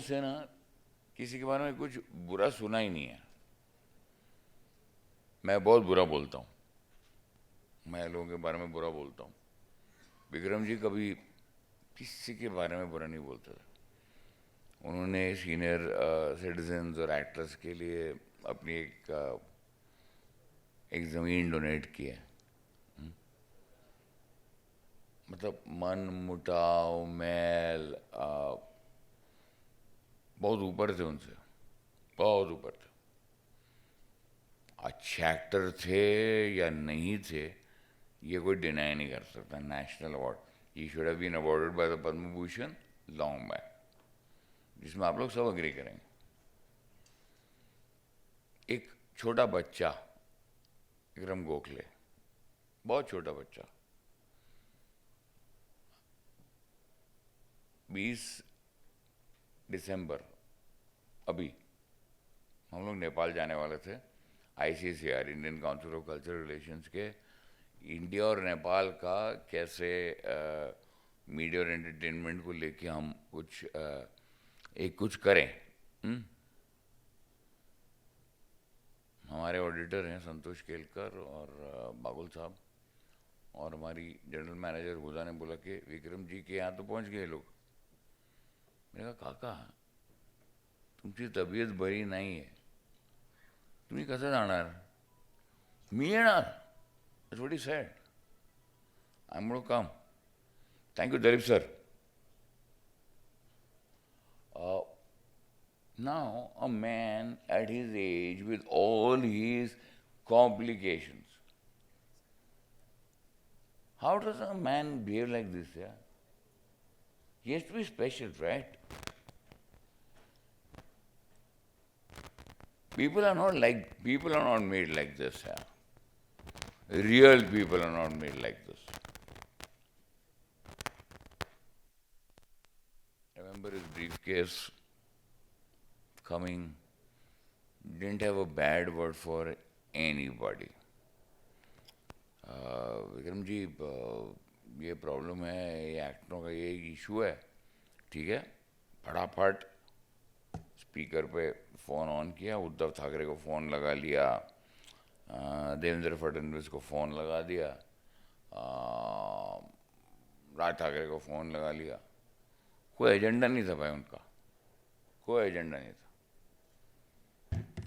से ना किसी के बारे में कुछ बुरा सुना ही नहीं है। मैं बहुत बुरा बोलता हूँ, मैं लोगों के बारे में बुरा बोलता हूँ। विक्रम जी कभी किसी के बारे में बुरा नहीं बोलते थे। उन्होंने सीनियर सिटीजन्स और एक्टर्स के लिए अपनी एक ज़मीन डोनेट की है। मतलब मन मुटाव मैल बहुत ऊपर थे उनसे, बहुत ऊपर थे। अच्छे एक्टर थे या नहीं थे ये कोई डिनाई नहीं कर सकता। National award, he should have been awarded by the Padma Bhushan long back, जिसमें आप लोग सब अग्री करेंगे। एक छोटा बच्चा विक्रम गोखले, बहुत छोटा बच्चा, 20 दिसंबर अभी हम लोग नेपाल जाने वाले थे। ICCR, Indian council of cultural relations के इंडिया और नेपाल का कैसे मीडिया और एंटरटेनमेंट को लेके हम कुछ करें। हमारे ऑडिटर हैं संतोष केलकर और बागुल साहब, और हमारी जनरल मैनेजर हुदा ने बोला कि विक्रम जी के यहाँ तो पहुँच गए लोग। मैंने कहा काका तुमची तब्येत बरी नाही आहे, तुम्ही कसं जाणार? मी येणार. That's what he said. I'm going to come. Thank you, Dilip sir. Now, a man at his age with all his complications, how does a man behave like this? Yeah? He has to be special, right? People are not made like this. Yeah? Real people are not made like this. Remember his briefcase coming, didn't have a bad word for anybody. Vikram ji ये problem है, ये एक्टरों का ये issue है, ठीक है। फटाफट speaker पे फ़ोन ऑन किया, उद्धव ठाकरे को फ़ोन लगा लिया, देवेंद्र फडणवीस को फ़ोन लगा दिया, राज ठाकरे को फ़ोन लगा लिया। कोई एजेंडा नहीं था भाई उनका, कोई एजेंडा नहीं था।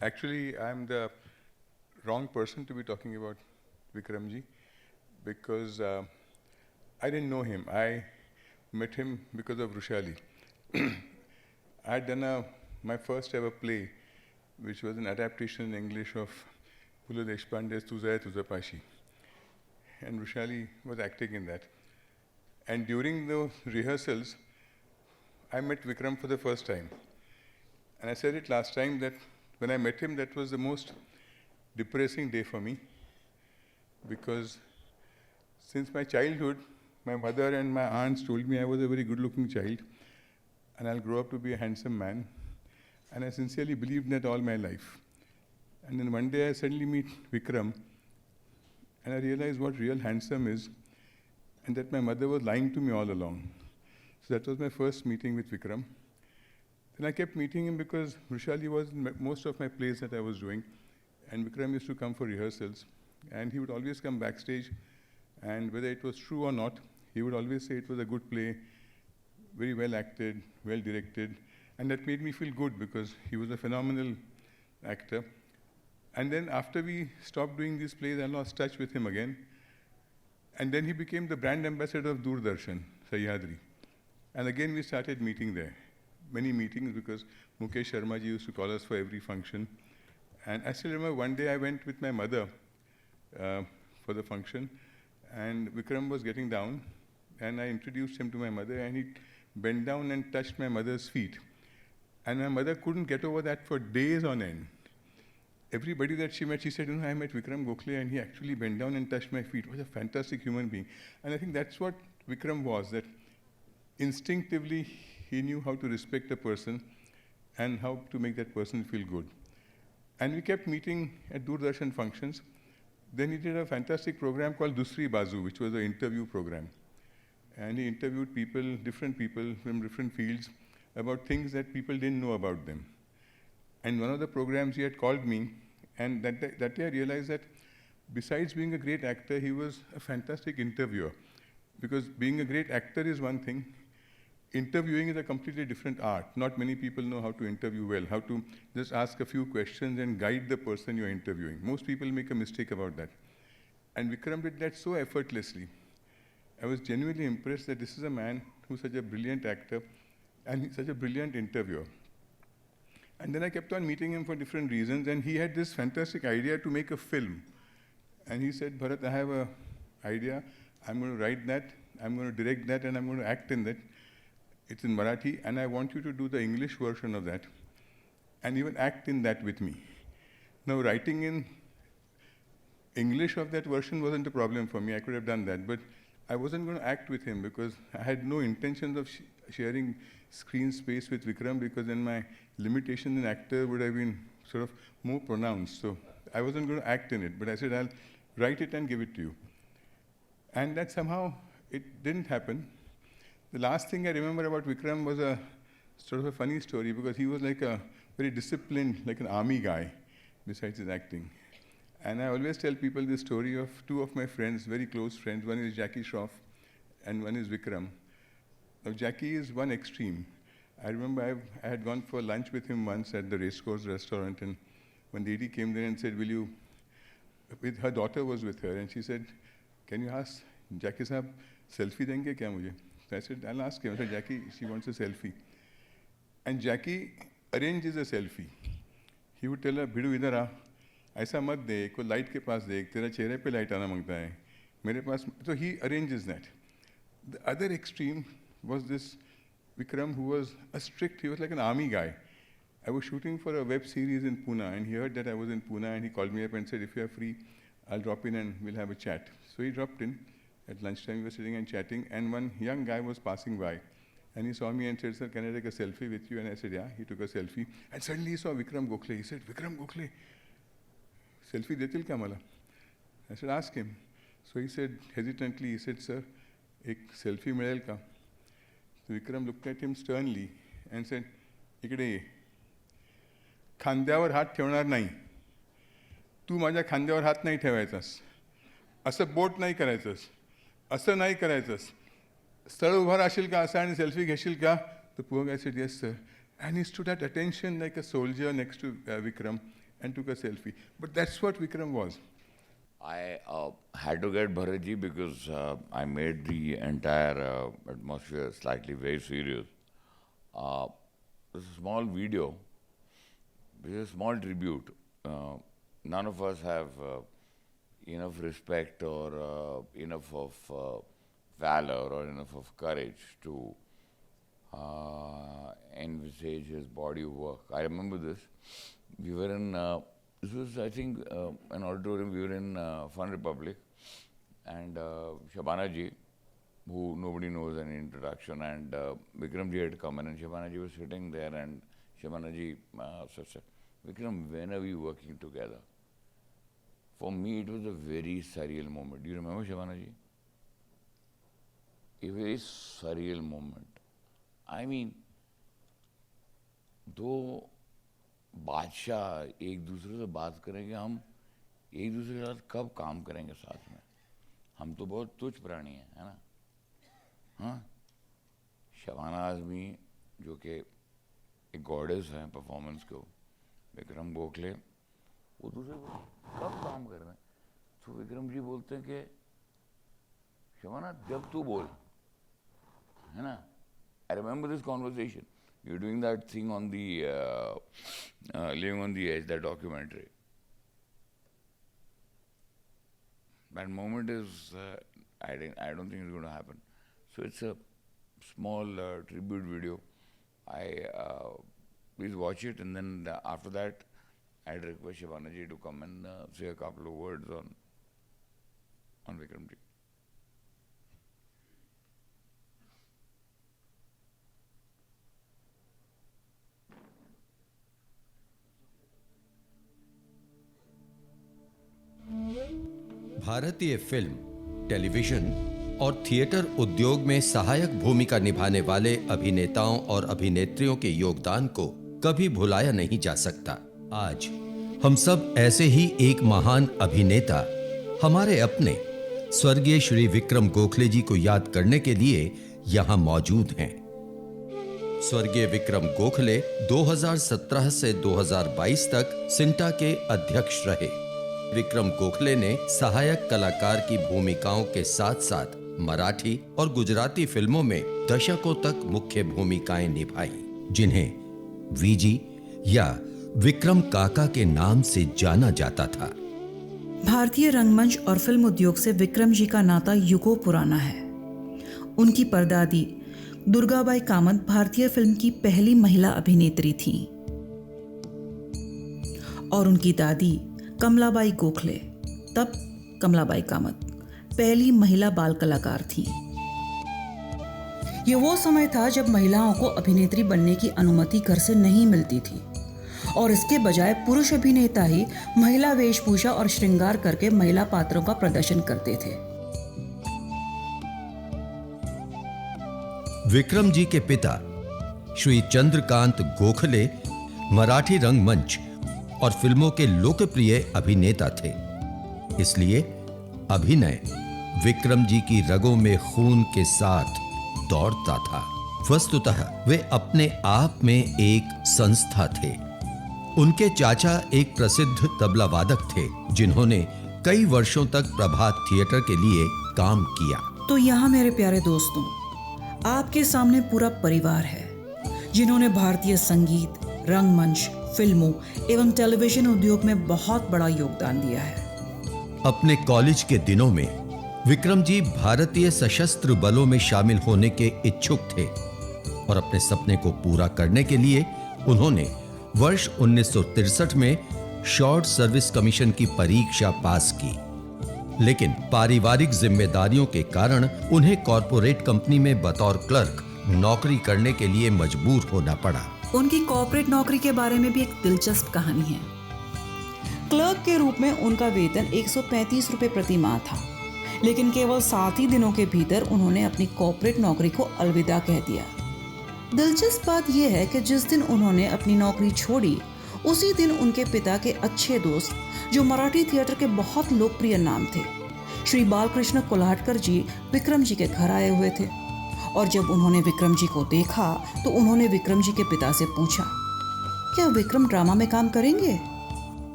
Actually, I'm the wrong person to be talking about Vikramji because I didn't know him. I met him because of Rushali. I had done my first ever play, which was an adaptation in English of Pula Deshpande's Tuzaya Tuzapashi. And Rushali was acting in that. And during the rehearsals, I met Vikram for the first time. And I said it last time that when I met him, that was the most depressing day for me, because since my childhood, my mother and my aunts told me I was a very good-looking child and I'll grow up to be a handsome man. And I sincerely believed that all my life. And then one day I suddenly meet Vikram and I realized what real handsome is, and that my mother was lying to me all along. So that was my first meeting with Vikram. Then I kept meeting him because Rushali was in most of my plays that I was doing, and Vikram used to come for rehearsals, and he would always come backstage, and whether it was true or not, he would always say it was a good play, very well acted, well directed, and that made me feel good because he was a phenomenal actor. And then after we stopped doing these plays, I lost touch with him again, and then he became the brand ambassador of Doordarshan, Sahyadri. And again we started meeting there. Many meetings because Mukesh Sharma ji used to call us for every function. And I still remember one day I went with my mother for the function, and Vikram was getting down, and I introduced him to my mother, and he bent down and touched my mother's feet. And my mother couldn't get over that for days on end. Everybody that she met, she said, I met Vikram Gokhale, and he actually bent down and touched my feet. He was a fantastic human being. And I think that's what Vikram was, that instinctively he knew how to respect a person and how to make that person feel good. And we kept meeting at Doordarshan functions. Then he did a fantastic program called Dusri Bazu, which was an interview program. And he interviewed people, different people from different fields, about things that people didn't know about them. And one of the programs he had called me, and that day I realized that besides being a great actor, he was a fantastic interviewer. Because being a great actor is one thing, interviewing is a completely different art. Not many people know how to interview well, how to just ask a few questions and guide the person you're interviewing. Most people make a mistake about that. And Vikram did that so effortlessly. I was genuinely impressed that this is a man who's such a brilliant actor and he's such a brilliant interviewer. And then I kept on meeting him for different reasons, and he had this fantastic idea to make a film. And he said, Bharat, I have an idea. I'm going to write that, I'm going to direct that, and I'm going to act in that. It's in Marathi, and I want you to do the English version of that, and even act in that with me. Now, writing in English of that version wasn't a problem for me. I could have done that, but I wasn't going to act with him because I had no intentions of sharing screen space with Vikram, because then my limitation in actor would have been sort of more pronounced. So I wasn't going to act in it, but I said, I'll write it and give it to you. And that somehow, it didn't happen. The last thing I remember about Vikram was a sort of a funny story, because he was like a very disciplined, like an army guy, besides his acting. And I always tell people this story of two of my friends, very close friends. One is Jackie Shroff and one is Vikram. Now, Jackie is one extreme. I remember I had gone for lunch with him once at the Racecourse restaurant, and when the lady came there and said, will you, with her daughter was with her, and she said, can you ask Jackie sahab, selfie denge kya mujhe? So I said, I'll ask him. I said, Jackie, she wants a selfie. And Jackie arranges a selfie. He would tell her, Bhidu idhar aa, ऐसा मत देख, को light के पास देख, तेरा चेहरे पे light आना मांगता है, मेरे पास. So he arranges that. The other extreme was this Vikram, who was he was like an army guy. I was shooting for a web series in Pune, and he heard that I was in Pune, and he called me up and said, if you are free, I'll drop in and we'll have a chat. So he dropped in. At lunchtime, we were sitting and chatting, and one young guy was passing by. And he saw me and said, sir, can I take a selfie with you? And I said, yeah. He took a selfie. And suddenly he saw Vikram Gokhale. He said, Vikram Gokhale, selfie detil kya mala? I said, ask him. So he said, hesitantly, he said, sir, ek selfie milel ka? So Vikram looked at him sternly and said, ikade ye. खांद्यावर हात ठेवणार नाही. तू माझ्या खांद्यावर हात नाही ठेवायचास. असं बोट नाही करायचंस. असं नाही करायचंस. स्थळ उभा राहशील का असं आणि सेल्फी घेशील का? The poor guy said, yes, sir. And he stood at attention like a soldier next to Vikram and took a selfie. But that's what Vikram was. I had to get Bharatji because I made the entire atmosphere slightly very serious. This small video, this is a small tribute. None of us have enough respect or enough of valor or enough of courage to envisage his body of work. I remember this. We were in, this was I think an auditorium, we were in Fun Republic, and Shabana ji, who nobody knows any introduction, and Vikram ji had come in, and Shabana ji was sitting there, and Shabana ji said, Vikram, when are we working together? For me, it was a very surreal moment. Do you remember, Shabana ji? A very surreal moment. I mean, दो बादशाह एक दूसरे से बात करेंगे, हम एक दूसरे के साथ कब काम करेंगे साथ में? हम तो बहुत तुच्छ प्राणी हैं, है ना? हाँ, शबाना आज़मी जो कि एक गॉडेस हैं परफॉर्मेंस को, विक्रम गोखले, वो दूसरे को कब काम कर रहे हैं? तो विक्रम जी बोलते हैं कि शबाना जब तू बोल, है ना? I remember this conversation. You're doing that thing on the Living on the Edge, that documentary. That moment is, I don't think it's going to happen. So it's a small tribute video. Please watch it, and then after that, I'd request Shabana ji to come and say a couple of words on Vikram ji. भारतीय film, television और theatre उद्योग में सहायक भूमिका निभाने वाले अभिनेताओं और अभिनेत्रियों के योगदान को कभी भुलाया नहीं जा सकता। आज हम सब ऐसे ही एक महान अभिनेता, हमारे अपने स्वर्गीय श्री विक्रम गोखले जी को याद करने के लिए यहां मौजूद हैं। स्वर्गीय विक्रम गोखले 2017 से 2022 तक सिंटा के अध्यक्ष रहे। विक्रम गोखले ने सहायक कलाकार की भूमिकाओं के साथ साथ मराठी और गुजराती फिल्मों में दशकों तक मुख्य भूमिकाएं निभाई, जिन्हें वीजी या विक्रम काका के नाम से जाना जाता था। भारतीय रंगमंच और फिल्म उद्योग से विक्रम जी का नाता युगों पुराना है। उनकी परदादी दुर्गाबाई कामत भारतीय फिल्म की पहली महिला अभिनेत्री थी और उनकी दादी कमलाबाई गोखले, तब कमलाबाई कामत, पहली महिला बाल कलाकार थी। यह वो समय था जब महिलाओं को अभिनेत्री बनने की अनुमति घर से नहीं मिलती थी और इसके बजाय पुरुष अभिनेता ही महिला वेशभूषा और श्रृंगार करके महिला पात्रों का प्रदर्शन करते थे। विक्रम जी के पिता श्री चंद्रकांत गोखले मराठी रंगमंच और फिल्मों के लोकप्रिय अभिनेता थे, इसलिए अभिनय विक्रम जी की रगों में खून के साथ दौड़ता था। वस्तुतः वे अपने आप में एक संस्था थे। उनके चाचा एक प्रसिद्ध तबला वादक थे, जिन्होंने कई वर्षों तक प्रभात थिएटर के लिए काम किया। तो यहाँ मेरे प्यारे दोस्तों, आपके सामने पूरा परिवार है जिन्होंने भारतीय संगीत, रंगमंच, फिल्मों एवं टेलीविजन उद्योग में बहुत बड़ा योगदान दिया है। अपने कॉलेज के दिनों में विक्रम जी भारतीय सशस्त्र बलों में शामिल होने के इच्छुक थे और अपने सपने को पूरा करने के लिए उन्होंने वर्ष 1963 में शॉर्ट सर्विस कमीशन की परीक्षा पास की, लेकिन पारिवारिक जिम्मेदारियों के कारण उन्हें कॉरपोरेट कंपनी में बतौर क्लर्क नौकरी करने के लिए मजबूर होना पड़ा। उनकी कॉर्पोरेट नौकरी के बारे में भी एक दिलचस्प कहानी है। क्लर्क के रूप में उनका वेतन 135 रुपए प्रति माह था, लेकिन केवल 7 ही दिनों के भीतर उन्होंने अपनी कॉर्पोरेट नौकरी को अलविदा कह दिया। दिलचस्प बात यह है कि जिस दिन उन्होंने अपनी नौकरी छोड़ी, उसी दिन उनके पिता के अच्छे दोस्त, जो मराठी थिएटर के बहुत लोकप्रिय नाम थे, श्री बालकृष्ण कोल्हटकर जी विक्रम जी के घर आए हुए थे और जब उन्होंने विक्रम जी को देखा तो उन्होंने विक्रम जी के पिता से पूछा, क्या विक्रम ड्रामा में काम करेंगे?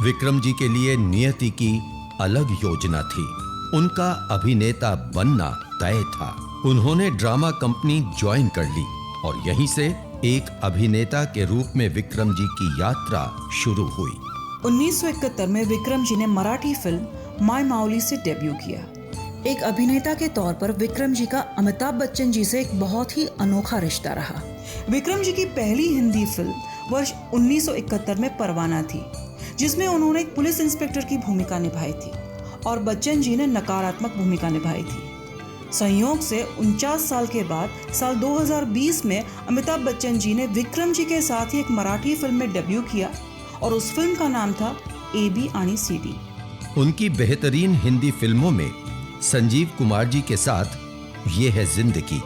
विक्रम जी के लिए नियति की अलग योजना थी। उनका अभिनेता बनना तय था। उन्होंने ड्रामा कंपनी ज्वाइन कर ली और यहीं से एक अभिनेता के रूप में विक्रम जी की यात्रा शुरू हुई। 1971 में विक्रम जी ने मराठी फिल्म माय माउली से डेब्यू किया। एक अभिनेता के तौर पर विक्रम जी का अमिताभ बच्चन जी से एक बहुत ही अनोखा रिश्ता रहा। विक्रम जी की पहली हिंदी फिल्म वर्ष 1971 में परवाना थी, जिसमें उन्होंने एक पुलिस इंस्पेक्टर की भूमिका निभाई थी और बच्चन जी ने नकारात्मक भूमिका निभाई थी। संयोग से 49 साल के बाद साल 2020 में अमिताभ बच्चन जी ने विक्रम जी के साथ ही एक मराठी फिल्म में डेब्यू किया और उस फिल्म का नाम था AB आणि CD। उनकी बेहतरीन हिंदी फिल्मों में संजीव कुमार जी के साथ ये है जिंदगी,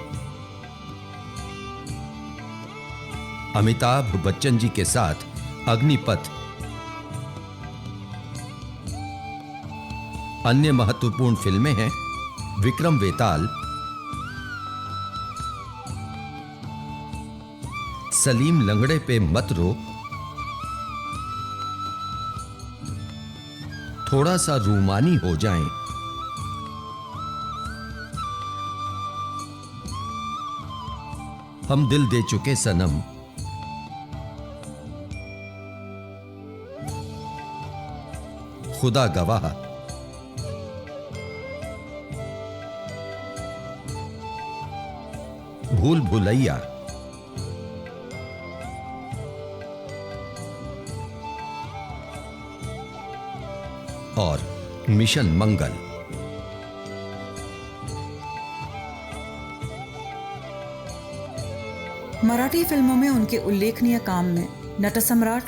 अमिताभ बच्चन जी के साथ अग्निपथ, अन्य महत्वपूर्ण फिल्में हैं विक्रम वेताल, सलीम लंगड़े पे मत रो, थोड़ा सा रूमानी हो जाएं, हम दिल दे चुके सनम, खुदा गवाह, भूल भुलैया, और मिशन मंगल। मराठी फिल्मों में उनके उल्लेखनीय काम में नटसम्राट,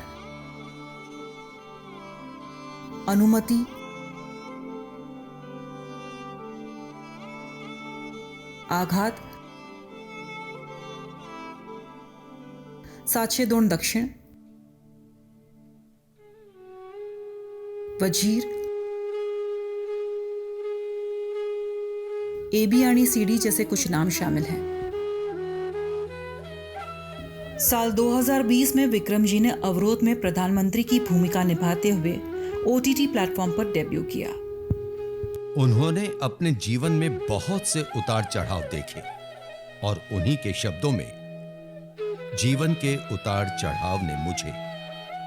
अनुमति, आघात, 702 दक्षिण, वजीर, AB आणि CD जैसे कुछ नाम शामिल हैं। साल 2020 में विक्रम जी ने अवरोध में प्रधानमंत्री की भूमिका निभाते हुए OTT प्लेटफॉर्म पर डेब्यू किया। उन्होंने अपने जीवन में बहुत से उतार चढ़ाव देखे और उन्हीं के शब्दों में, जीवन के उतार चढ़ाव ने मुझे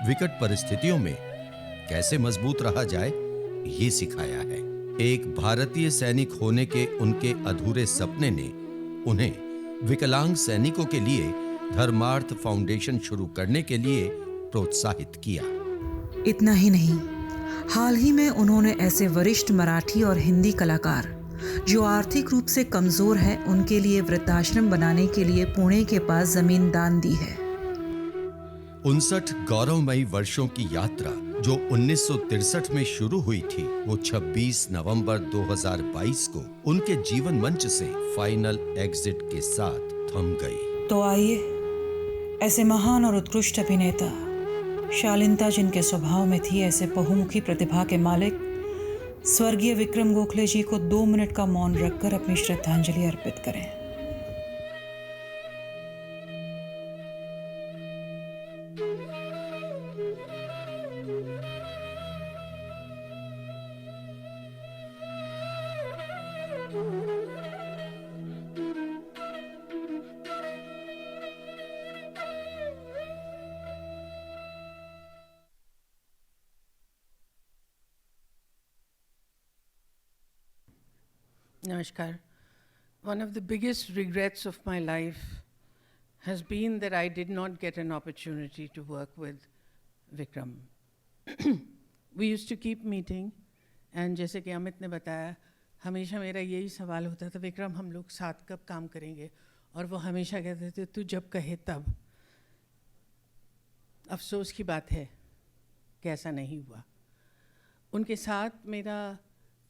विकट परिस्थितियों में कैसे मजबूत रहा जाए ये सिखाया है। एक भारतीय सैनिक होने के उनके अधूरे सपने ने उन्हें विकलांग सैनिकों के लिए धर्मार्थ फाउंडेशन शुरू करने के लिए प्रोत्साहित किया। इतना ही नहीं, हाल ही में उन्होंने ऐसे वरिष्ठ मराठी और हिंदी कलाकार जो आर्थिक रूप से कमजोर हैं उनके लिए वृद्धाश्रम बनाने के लिए पुणे के पास जमीन दान दी है। 59 गौरवमयी वर्षों की यात्रा जो 1963 में शुरू हुई थी, वो 26 नवंबर 2022 को उनके जीवन मंच से फाइनल एग्जिट के साथ थम गई। तो आइए, ऐसे महान और उत्कृष्ट अभिनेता, शालीनता जिनके स्वभाव में थी, ऐसे बहुमुखी प्रतिभा के मालिक स्वर्गीय विक्रम गोखले जी को 2 मिनट का मौन रखकर अपनी श्रद्धांजलि अर्पित करें। Namaskar. One of the biggest regrets of my life has been that I did not get an opportunity to work with Vikram. We used to keep meeting, and जैसे कि अमित ने बताया, हमेशा मेरा यही सवाल होता था, विक्रम हम लोग साथ कब काम करेंगे, और वो हमेशा कहते थे तू जब कहे तब। अफसोस की बात है कि ऐसा नहीं हुआ। उनके साथ मेरा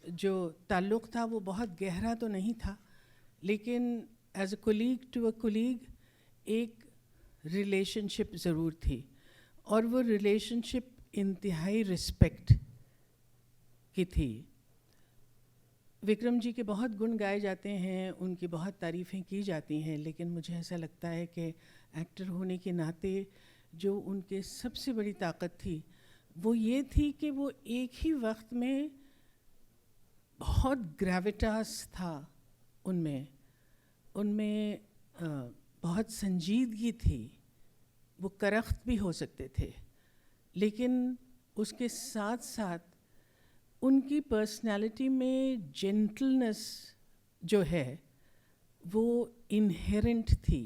जो ताल्लुक़ था वो बहुत गहरा तो नहीं था, लेकिन as a colleague to a colleague एक रिलेशनशिप ज़रूर थी, और वो रिलेशनशिप इंतहाई रिस्पेक्ट की थी। विक्रम जी के बहुत गुण गाए जाते हैं, उनकी बहुत तारीफ़ें की जाती हैं, लेकिन मुझे ऐसा लगता है कि एक्टर होने के नाते जो उनके सबसे बड़ी ताकत थी वो ये थी कि वो एक ही वक्त में बहुत ग्रेविटास था उनमें बहुत संजीदगी थी। वो करख्त भी हो सकते थे, लेकिन उसके साथ साथ उनकी पर्सनालिटी में जेंटलनेस जो है वो इनहेरेंट थी।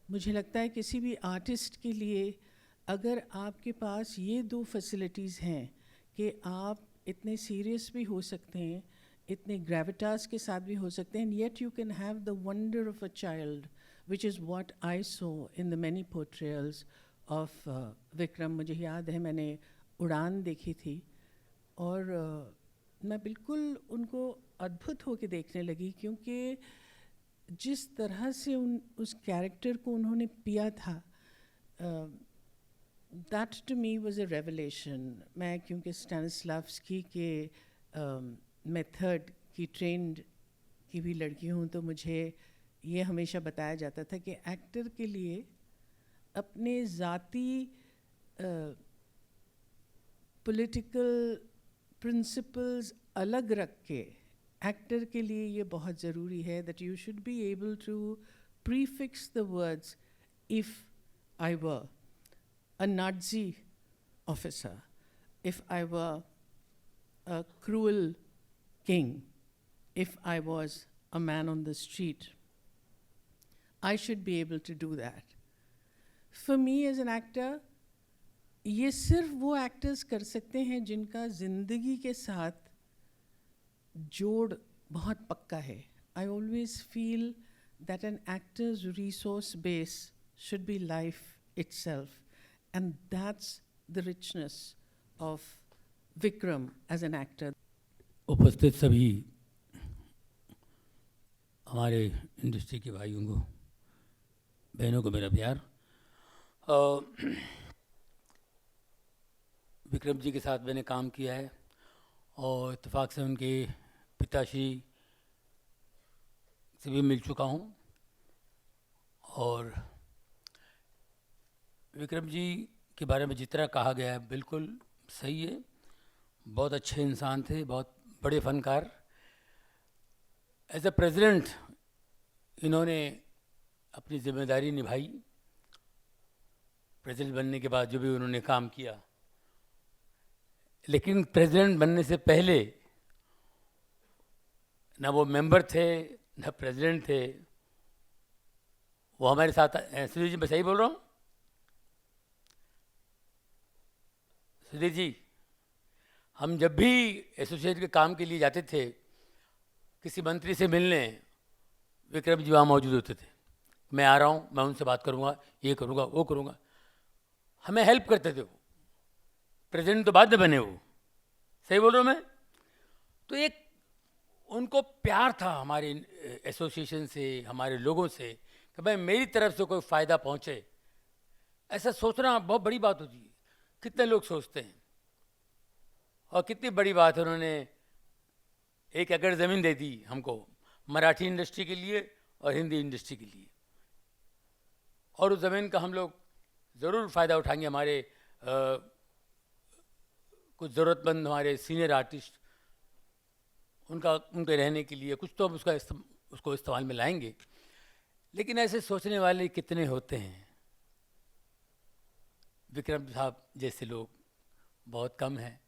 मुझे लगता है किसी भी आर्टिस्ट के लिए अगर आपके पास ये 2 फैसिलिटीज़ हैं कि आप इतने सीरियस भी हो सकते हैं, इतने ग्रेविटास के साथ भी हो सकते हैं, yet you can have the wonder of a child, which is what I saw in the many portrayals of Vikram. मुझे याद है मैंने उड़ान देखी थी और मैं बिल्कुल उनको अद्भुत होकर देखने लगी, क्योंकि जिस तरह से उस कैरेक्टर को उन्होंने पिया था, that to me was a revelation. मैं क्योंकि स्टैनिस्लावस्की के मेथड की ट्रेंड की भी लड़की हूँ, तो मुझे ये हमेशा बताया जाता था कि एक्टर के लिए अपने ज़ाती पॉलिटिकल प्रिंसिपल्स अलग रख के एक्टर के लिए ये बहुत ज़रूरी है that you should be able to prefix the words if I were a Nazi officer, if I were a cruel king, if I was a man on the street, I should be able to do that. For me as an actor, ये सिर्फ वो actors कर सकते हैं जिनका ज़िंदगी के साथ जोड़ बहुत पक्का है। I always feel that an actor's resource base should be life itself. And that's the richness of Vikram as an actor. उपस्थित सभी हमारे इंडस्ट्री के भाइयों को, बहनों को मेरा प्यार। विक्रम जी के साथ मैंने काम किया है और इत्तेफाक से उनके पिताश्री से भी मिल चुका हूँ। और विक्रम जी के बारे में जितना कहा गया है बिल्कुल सही है। बहुत अच्छे इंसान थे, बहुत बड़े फनकार। एज ए प्रेसिडेंट इन्होंने अपनी जिम्मेदारी निभाई। प्रेसिडेंट बनने के बाद जो भी उन्होंने काम किया, लेकिन प्रेसिडेंट बनने से पहले ना वो मेंबर थे ना प्रेसिडेंट थे। वो हमारे साथ, सुधीर जी मैं सही बोल रहा हूँ? सुधीर जी, हम जब भी एसोसिएशन के काम के लिए जाते थे किसी मंत्री से मिलने, विक्रम जी वहाँ मौजूद होते थे। मैं आ रहा हूँ, मैं उनसे बात करूँगा, ये करूँगा, वो करूँगा। हमें हेल्प करते थे वो। प्रेसिडेंट तो बाद में बने वो, सही बोल रहा हूँ मैं? तो एक उनको प्यार था हमारे एसोसिएशन से, हमारे लोगों से, कि भाई मेरी तरफ से कोई फ़ायदा पहुँचे। ऐसा सोचना बहुत बड़ी बात होती है। कितने लोग सोचते हैं, और कितनी बड़ी बात है, उन्होंने 1 एकड़ ज़मीन दे दी हमको, मराठी इंडस्ट्री के लिए और हिंदी इंडस्ट्री के लिए। और उस ज़मीन का हम लोग ज़रूर फ़ायदा उठाएंगे। हमारे कुछ ज़रूरतमंद हमारे सीनियर आर्टिस्ट, उनके रहने के लिए कुछ तो हम उसको इस्तेमाल में लाएंगे। लेकिन ऐसे सोचने वाले कितने होते हैं? विक्रम साहब जैसे लोग बहुत कम हैं।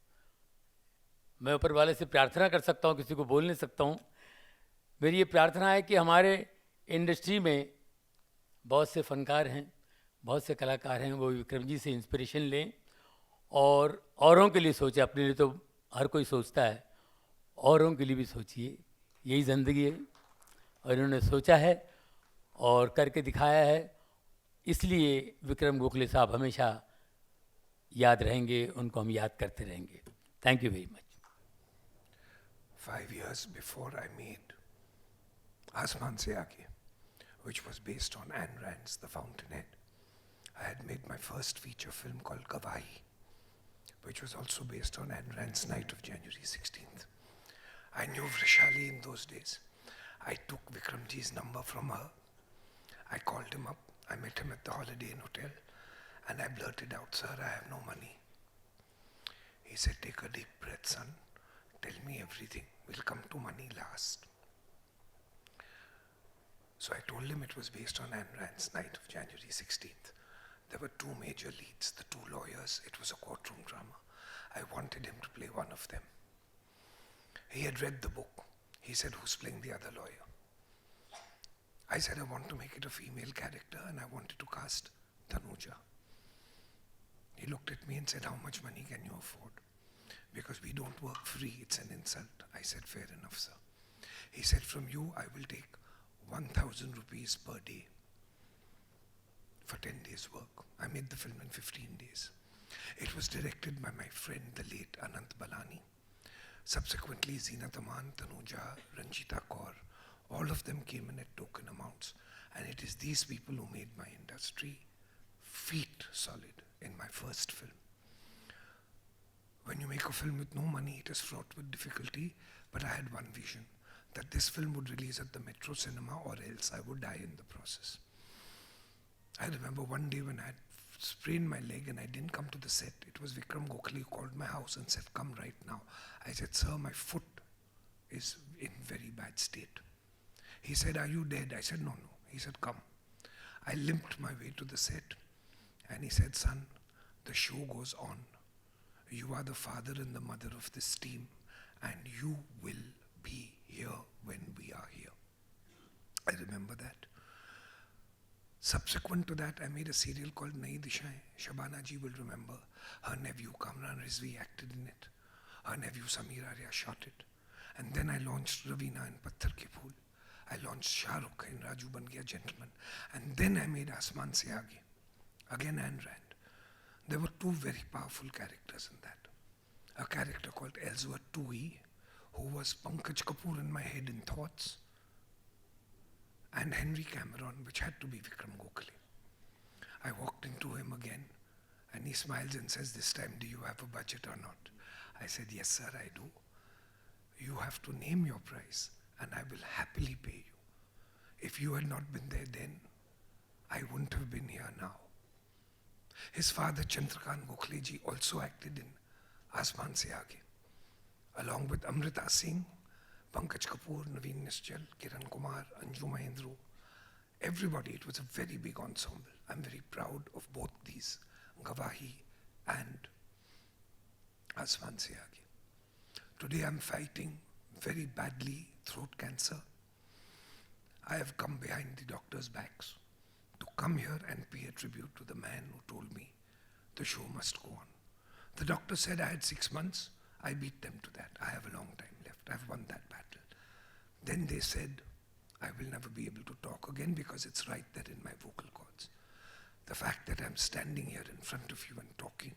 मैं ऊपर वाले से प्रार्थना कर सकता हूँ, किसी को बोल नहीं सकता हूँ। मेरी ये प्रार्थना है कि हमारे इंडस्ट्री में बहुत से फनकार हैं, बहुत से कलाकार हैं, वो विक्रम जी से इंस्पिरेशन लें और औरों के लिए सोचें। अपने लिए तो हर कोई सोचता है, औरों के लिए भी सोचिए। यही ज़िंदगी है और इन्होंने सोचा है और करके दिखाया है। इसलिए विक्रम गोखले साहब हमेशा याद रहेंगे, उनको हम याद करते रहेंगे। Thank you very much. 5 years before I made Asman Se Aage, which was based on Ayn Rand's The Fountainhead, I had made my first feature film called Gawahi, which was also based on Ayn Rand's Night of January 16th. I knew Vrishali in those days. I took Vikramji's number from her. I called him up. I met him at the Holiday Inn Hotel, and I blurted out, "Sir, I have no money." He said, "Take a deep breath, son. Tell me everything. We'll come to money last." So I told him it was based on Ayn Rand's Night of January 16th. There were 2 major leads, the 2 lawyers. It was a courtroom drama. I wanted him to play one of them. He had read the book. He said, "Who's playing the other lawyer?" I said, "I want to make it a female character and I wanted to cast Tanuja." He looked at me and said, "How much money can you afford? Because we don't work free, it's an insult." I said, "Fair enough, sir." He said, "From you, I will take 1,000 rupees per day for 10 days work." I made the film in 15 days. It was directed by my friend, the late Anant Balani. Subsequently, Zeenat Aman, Tanuja, Ranjita Kaur, all of them came in at token amounts. And it is these people who made my industry feet solid in my first film. When you make a film with no money, it is fraught with difficulty, but I had one vision, that this film would release at the Metro Cinema or else I would die in the process. I remember one day when I had sprained my leg and I didn't come to the set, it was Vikram Gokhale who called my house and said, "Come right now." I said, "Sir, my foot is in very bad state." He said, "Are you dead?" I said, "No, no." He said, "Come." I limped my way to the set and he said, "Son, the show goes on. You are the father and the mother of this team and you will be here when we are here." I remember that. Subsequent to that, I made a serial called Nayi Dishaएं. Shabana ji will remember. Her nephew Kamran Rizvi acted in it. Her nephew Samir Arya shot it. And then I launched Ravina in Patthar Ke Phool. I launched Shah Rukh in Raju Ban Gaya Gentleman. And then I made Asman Se Aage. Again Ayn Rand. There were 2 very powerful characters in that. A character called Ellsworth Toohey, who was Pankaj Kapoor in my head in thoughts. and Henry Cameron, which had to be Vikram Gokhale. I walked into him again, and he smiles and says, "This time, do you have a budget or not?" I said, "Yes, sir, I do. You have to name your price, and I will happily pay you. If you had not been there then, I wouldn't have been here now." His father, Chandrakant Gokhale ji, also acted in Asman Se Aage, along with Amrita Singh, Pankaj Kapoor, Naveen Nischal, Kiran Kumar, Anju Mahendru. Everybody, it was a very big ensemble. I'm very proud of both these, Gavahi and Asman Se Aage. Today I'm fighting very badly throat cancer. I have come behind the doctors' backs to come here and pay a tribute to the man who told me the show must go on. The doctor said I had 6 months. I beat them to that. I have a long time left. I've won that battle. Then they said I will never be able to talk again because it's right there in my vocal cords. The fact that I'm standing here in front of you and talking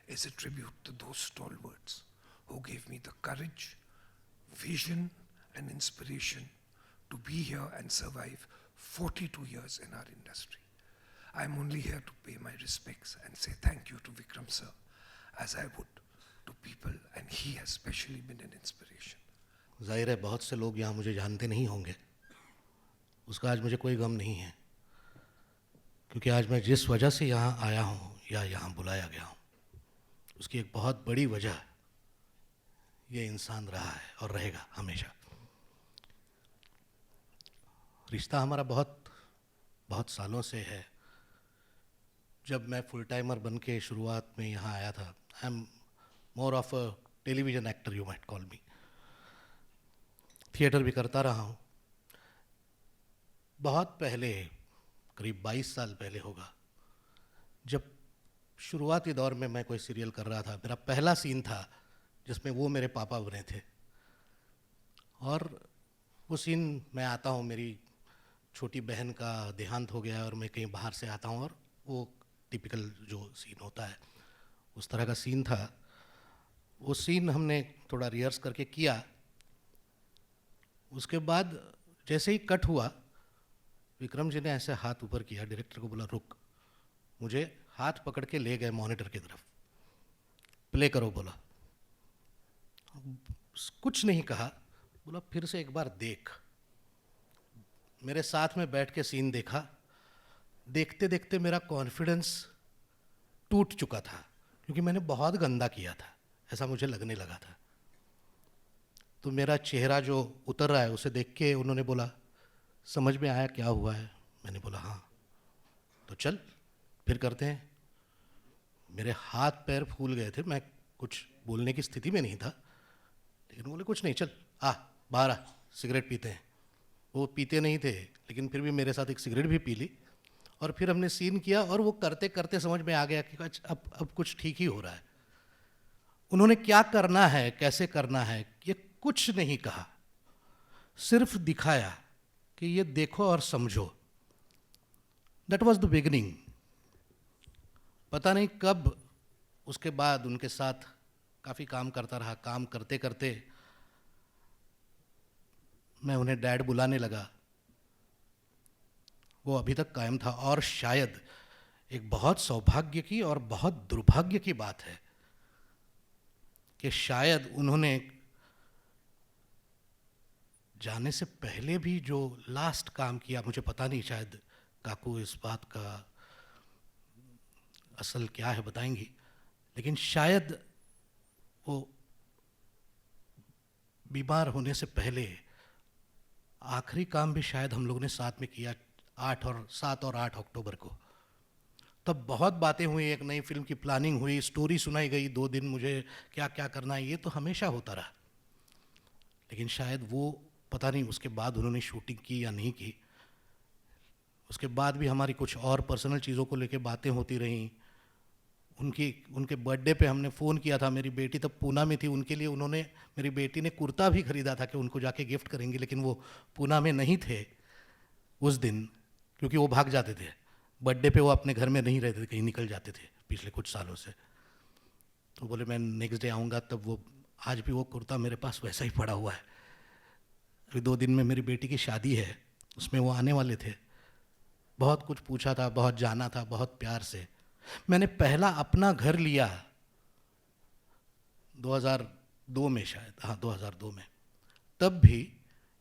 is a tribute to those stalwarts who gave me the courage, vision, and inspiration to be here and survive 42 years in our industry. I'm only here to pay my respects and say thank you to Vikram sir, as I would to people, and he has especially been an inspiration. जाहिर है बहुत से लोग यहाँ मुझे जानते नहीं होंगे, उसका आज मुझे कोई गम नहीं है, क्योंकि आज मैं जिस वजह से यहाँ आया हूँ या यहाँ बुलाया गया हूँ, उसकी एक बहुत बड़ी वजह ये इंसान रहा है और रहेगा हमेशा। रिश्ता हमारा बहुत सालों से है। जब मैं फुल टाइमर बन के शुरुआत में यहाँ आया था, I am more of a television actor, you might call me. Theatre भी करता रहा हूँ। बहुत पहले, करीब 22 साल पहले होगा, जब शुरुआती दौर में मैं कोई सीरियल कर रहा था, मेरा पहला सीन था जिसमें वो मेरे पापा बने थे। और वो सीन मैं आता हूँ, मेरी छोटी बहन का देहांत हो गया और मैं कहीं बाहर से आता हूँ, और वो टिपिकल जो सीन होता है उस तरह का सीन था। वो सीन हमने थोड़ा रिहर्स करके किया। उसके बाद जैसे ही कट हुआ, विक्रम जी ने ऐसे हाथ ऊपर किया, डायरेक्टर को बोला रुक, मुझे हाथ पकड़ के ले गए मॉनिटर की तरफ, प्ले करो बोला। कुछ नहीं कहा, बोला फिर से एक बार देख। मेरे साथ में बैठ के सीन देखा। देखते देखते मेरा कॉन्फिडेंस टूट चुका था, क्योंकि मैंने बहुत गंदा किया था, ऐसा मुझे लगने लगा था। तो मेरा चेहरा जो उतर रहा है उसे देख के उन्होंने बोला समझ में आया क्या हुआ है? मैंने बोला हाँ। तो चल फिर करते हैं। मेरे हाथ पैर फूल गए थे, मैं कुछ बोलने की स्थिति में नहीं था, लेकिन बोले कुछ नहीं, चल आ बाहर आ, सिगरेट पीते हैं। वो पीते नहीं थे, लेकिन फिर भी मेरे साथ एक सिगरेट भी पी ली, और फिर हमने सीन किया। और वो करते करते समझ में आ गया कि अब कुछ ठीक ही हो रहा है। उन्होंने क्या करना है, कैसे करना है, ये कुछ नहीं कहा, सिर्फ दिखाया कि ये देखो और समझो। That was the beginning. पता नहीं कब उसके बाद उनके साथ काफ़ी काम करता रहा। काम करते करते मैं उन्हें डैड बुलाने लगा। वो अभी तक कायम था। और शायद एक बहुत सौभाग्य की और बहुत दुर्भाग्य की बात है कि शायद उन्होंने जाने से पहले भी जो लास्ट काम किया, मुझे पता नहीं, शायद काकू इस बात का असल क्या है बताएंगी, लेकिन शायद वो बीमार होने से पहले आखिरी काम भी शायद हम लोगों ने साथ में किया 7 और 8 अक्टूबर को। तब बहुत बातें हुई, एक नई फिल्म की प्लानिंग हुई, स्टोरी सुनाई गई, 2 दिन मुझे क्या क्या करना है, ये तो हमेशा होता रहा। लेकिन शायद वो पता नहीं उसके बाद उन्होंने शूटिंग की या नहीं की। उसके बाद भी हमारी कुछ और पर्सनल चीज़ों को लेके बातें होती रहीं। उनके बर्थडे पे हमने फ़ोन किया था। मेरी बेटी तब पूना में थी, उनके लिए उन्होंने, मेरी बेटी ने कुर्ता भी ख़रीदा था कि उनको जाके गिफ्ट करेंगे, लेकिन वो पूना में नहीं थे उस दिन, क्योंकि वो भाग जाते थे। बर्थडे पे वो अपने घर में नहीं रहते थे, कहीं निकल जाते थे पिछले कुछ सालों से। तो बोले मैं नेक्स्ट डे आऊँगा। तब वो, आज भी वो कुर्ता मेरे पास वैसा ही पड़ा हुआ है। अभी 2 दिन में मेरी बेटी की शादी है, उसमें वो आने वाले थे, बहुत कुछ पूछा था, बहुत जाना था, बहुत प्यार से। मैंने पहला अपना घर लिया 2002 में, शायद, हाँ 2002 में। तब भी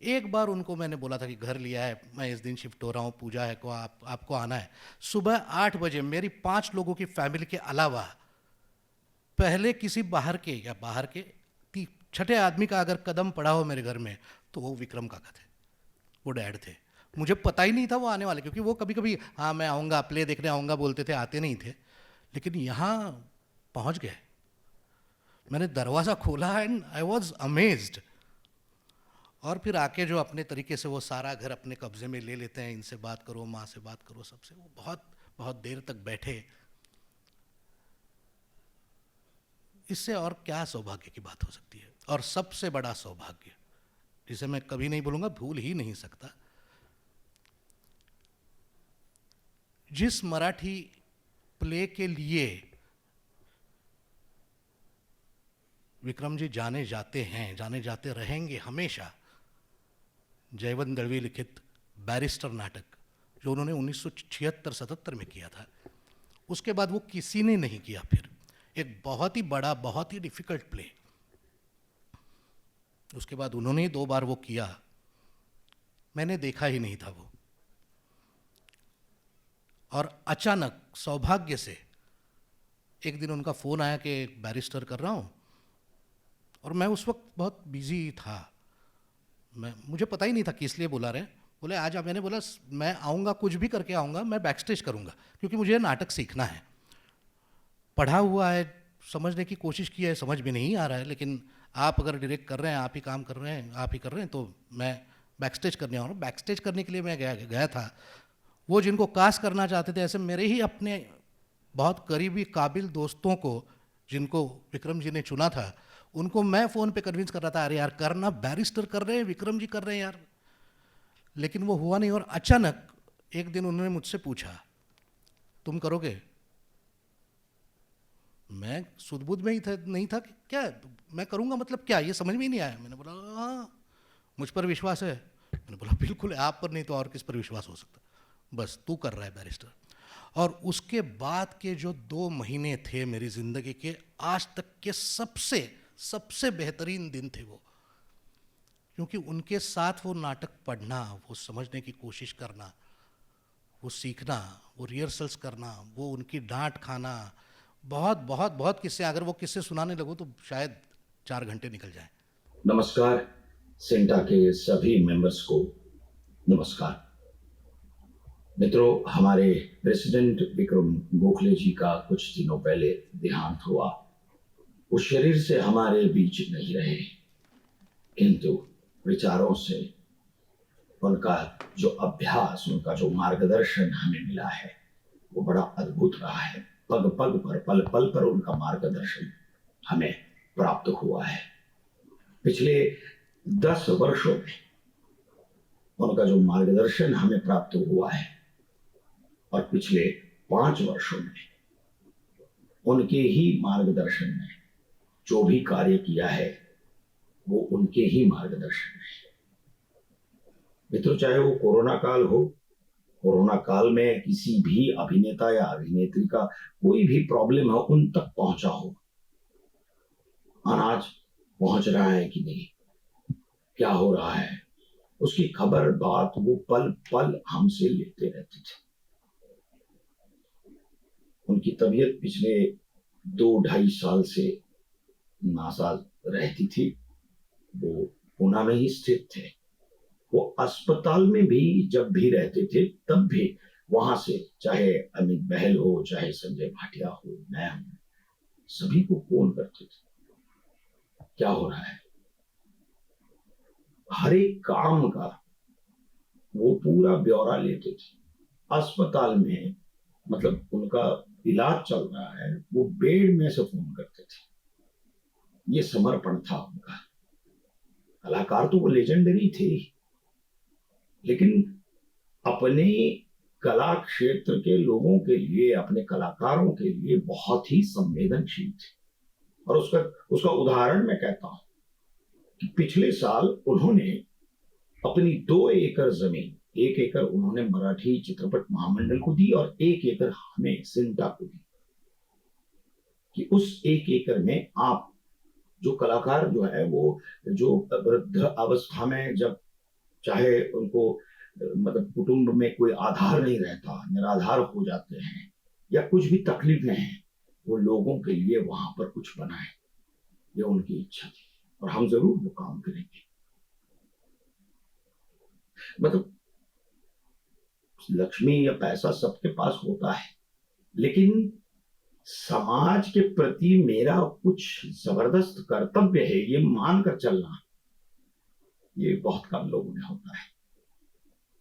एक बार उनको मैंने बोला था कि घर लिया है, मैं इस दिन शिफ्ट हो रहा हूँ, पूजा है को आपको आना है। सुबह 8 बजे मेरी 5 लोगों की फैमिली के अलावा पहले किसी बाहर के छठे आदमी का अगर कदम पड़ा हो मेरे घर में तो वो विक्रम काका थे, वो डैड थे। मुझे पता ही नहीं था वो आने वाले, क्योंकि वो कभी कभी हाँ मैं आऊँगा, प्ले देखने आऊँगा बोलते थे, आते नहीं थे। लेकिन यहाँ पहुँच गए, मैंने दरवाज़ा खोला एंड आई वॉज अमेज्ड। और फिर आके जो अपने तरीके से वो सारा घर अपने कब्जे में ले लेते हैं, इनसे बात करो, माँ से बात करो, सबसे। वो बहुत बहुत देर तक बैठे। इससे और क्या सौभाग्य की बात हो सकती है। और सबसे बड़ा सौभाग्य जिसे मैं कभी नहीं भूलूंगा, भूल ही नहीं सकता, जिस मराठी प्ले के लिए विक्रम जी जाने जाते हैं, जाने जाते रहेंगे हमेशा, जयवंत दळवी लिखित बैरिस्टर नाटक, जो उन्होंने 1976-77 में किया था, उसके बाद वो किसी ने नहीं किया फिर। एक बहुत ही बड़ा, बहुत ही डिफिकल्ट प्ले, उसके बाद उन्होंने 2 बार वो किया, मैंने देखा ही नहीं था वो। और अचानक सौभाग्य से एक दिन उनका फ़ोन आया कि बैरिस्टर कर रहा हूँ, और मैं उस वक्त बहुत बिजी था, मुझे पता ही नहीं था कि इसलिए बुला रहे हैं। बोले आज आप, मैंने बोला मैं आऊँगा, कुछ भी करके आऊँगा, मैं बैक स्टेज करूँगा, क्योंकि मुझे नाटक सीखना है। पढ़ा हुआ है, समझने की कोशिश की है, समझ में नहीं आ रहा है, लेकिन आप अगर डायरेक्ट कर रहे हैं, आप ही काम कर रहे हैं, आप ही कर रहे हैं, तो मैं बैक स्टेज करने आ रहा हूँ। बैक स्टेज करने के लिए मैं गया था। वो जिनको कास्ट करना चाहते थे, ऐसे मेरे ही अपने बहुत करीबी काबिल दोस्तों को, जिनको विक्रम जी ने चुना था, उनको मैं फ़ोन पे कन्विंस कर रहा था, अरे यार करना, बैरिस्टर कर रहे हैं, विक्रम जी कर रहे हैं यार। लेकिन वो हुआ नहीं। और अचानक एक दिन उन्होंने मुझसे पूछा, तुम करोगे? मैं सुध-बुध में ही था, नहीं था कि क्या मैं करूँगा, मतलब क्या, ये समझ में ही नहीं आया। मैंने बोला हाँ, मुझ पर विश्वास है। मैंने बोला बिल्कुल, आप पर नहीं तो और किस पर विश्वास हो सकता, बस तू कर रहा है बैरिस्टर। और उसके बाद के जो 2 महीने थे मेरी ज़िंदगी के आज तक के सबसे बेहतरीन दिन थे वो, क्योंकि उनके साथ वो नाटक पढ़ना, वो समझने की कोशिश करना, वो सीखना, वो रिहर्सल्स करना, वो उनकी डांट खाना, बहुत बहुत बहुत किस्से, अगर वो किस्से सुनाने लगो तो शायद 4 घंटे निकल जाए। नमस्कार, सेंटा के सभी मेंबर्स को नमस्कार। मित्रों, हमारे प्रेसिडेंट विक्रम गोखले जी का कुछ दिनों पहले देहांत हुआ। वो शरीर से हमारे बीच नहीं रहे, किंतु विचारों से उनका जो अभ्यास, उनका जो मार्गदर्शन हमें मिला है, वो बड़ा अद्भुत रहा है। पग पग पर, पल पल पर उनका मार्गदर्शन हमें प्राप्त हुआ है। पिछले 10 वर्षों में उनका जो मार्गदर्शन हमें प्राप्त हुआ है, और पिछले 5 वर्षों में उनके ही मार्गदर्शन में जो भी कार्य किया है, वो उनके ही मार्गदर्शन में है। मित्रों, चाहे वो कोरोना काल हो, कोरोना काल में किसी भी अभिनेता या अभिनेत्री का कोई भी प्रॉब्लम हो, उन तक पहुंचा हो, अनाज पहुंच रहा है कि नहीं, क्या हो रहा है, उसकी खबर बात वो पल पल हमसे लेते रहते थे। उनकी तबीयत पिछले 2-2.5 साल से नासाज रहती थी। वो पूना में ही स्थित थे। वो अस्पताल में भी जब भी रहते थे, तब भी वहां से चाहे अमित बहल हो, चाहे संजय भाटिया हो, मैं हूं, सभी को फोन करते थे, क्या हो रहा है। हर एक काम का वो पूरा ब्यौरा लेते थे। अस्पताल में, मतलब उनका इलाज चल रहा है, वो बेड में से फोन करते थे। ये समर्पण था उनका। कलाकार तो वो लेजेंडरी थे, लेकिन अपने कला क्षेत्र के लोगों के लिए, अपने कलाकारों के लिए बहुत ही संवेदनशील थे। और उसका उदाहरण मैं कहता हूं कि पिछले साल उन्होंने अपनी 2 एकड़ जमीन 1 एकड़ उन्होंने मराठी चित्रपट महामंडल को दी और 1 एकड़ हमें सिंटा को दी कि उस 1 एकड़ में आप जो कलाकार जो है वो जो वृद्ध अवस्था में जब चाहे उनको मतलब कुटुंब में कोई आधार नहीं रहता, निराधार हो जाते हैं या कुछ भी तकलीफें हैं, वो लोगों के लिए वहां पर कुछ बनाए, ये उनकी इच्छा थी और हम जरूर वो काम करेंगे। मतलब लक्ष्मी या पैसा सबके पास होता है, लेकिन समाज के प्रति मेरा कुछ जबरदस्त कर्तव्य है ये मानकर चलना, ये बहुत कम लोगों में होता है।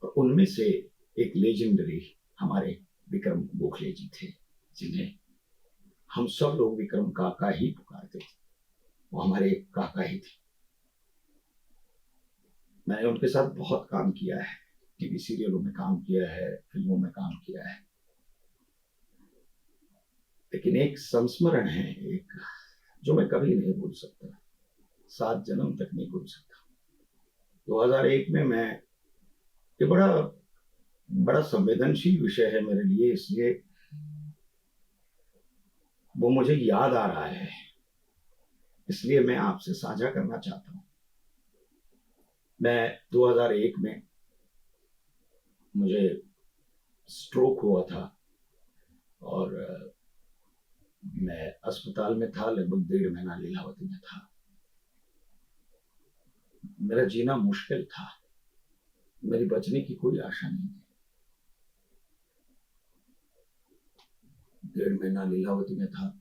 और उनमें से एक लेजेंडरी हमारे विक्रम गोखले जी थे, जिन्हें हम सब लोग विक्रम काका ही पुकारते थे, वो हमारे काका ही थे। मैंने उनके साथ बहुत काम किया है, टीवी सीरियलों में काम किया है, फिल्मों में काम किया है, लेकिन एक संस्मरण है, एक जो मैं कभी नहीं भूल सकता, 7 जन्म तक नहीं भूल सकता। 2001 में मैं, ये बड़ा संवेदनशील विषय है मेरे लिए, इसलिए वो मुझे याद आ रहा है, इसलिए मैं आपसे साझा करना चाहता हूं। मैं 2001 में मुझे स्ट्रोक हुआ था और मैं अस्पताल में था, लगभग 1.5 महीना लीलावती में था। मेरा जीना मुश्किल था, मेरी बचने की कोई आशा नहीं थी। 1.5 महीना लीलावती में था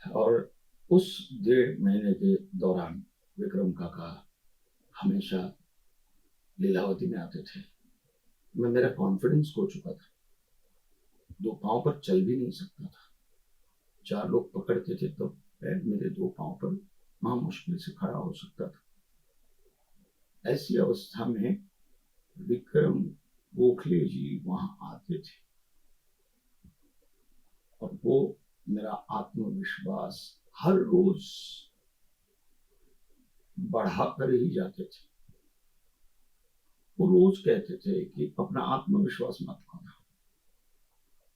और उस 1.5 महीने के दौरान विक्रम काका हमेशा लीलावती में आते थे। मैं, मेरा कॉन्फिडेंस खो चुका था, 2 पांव पर चल भी नहीं सकता था, 4 लोग पकड़ते थे तो पैर मेरे 2 पांव पर वहां मुश्किल से खड़ा हो सकता था। ऐसी अवस्था में विक्रम गोखले जी वहां आते थे और वो मेरा आत्मविश्वास हर रोज बढ़ाकर ही जाते थे। वो रोज कहते थे कि अपना आत्मविश्वास मत खोना।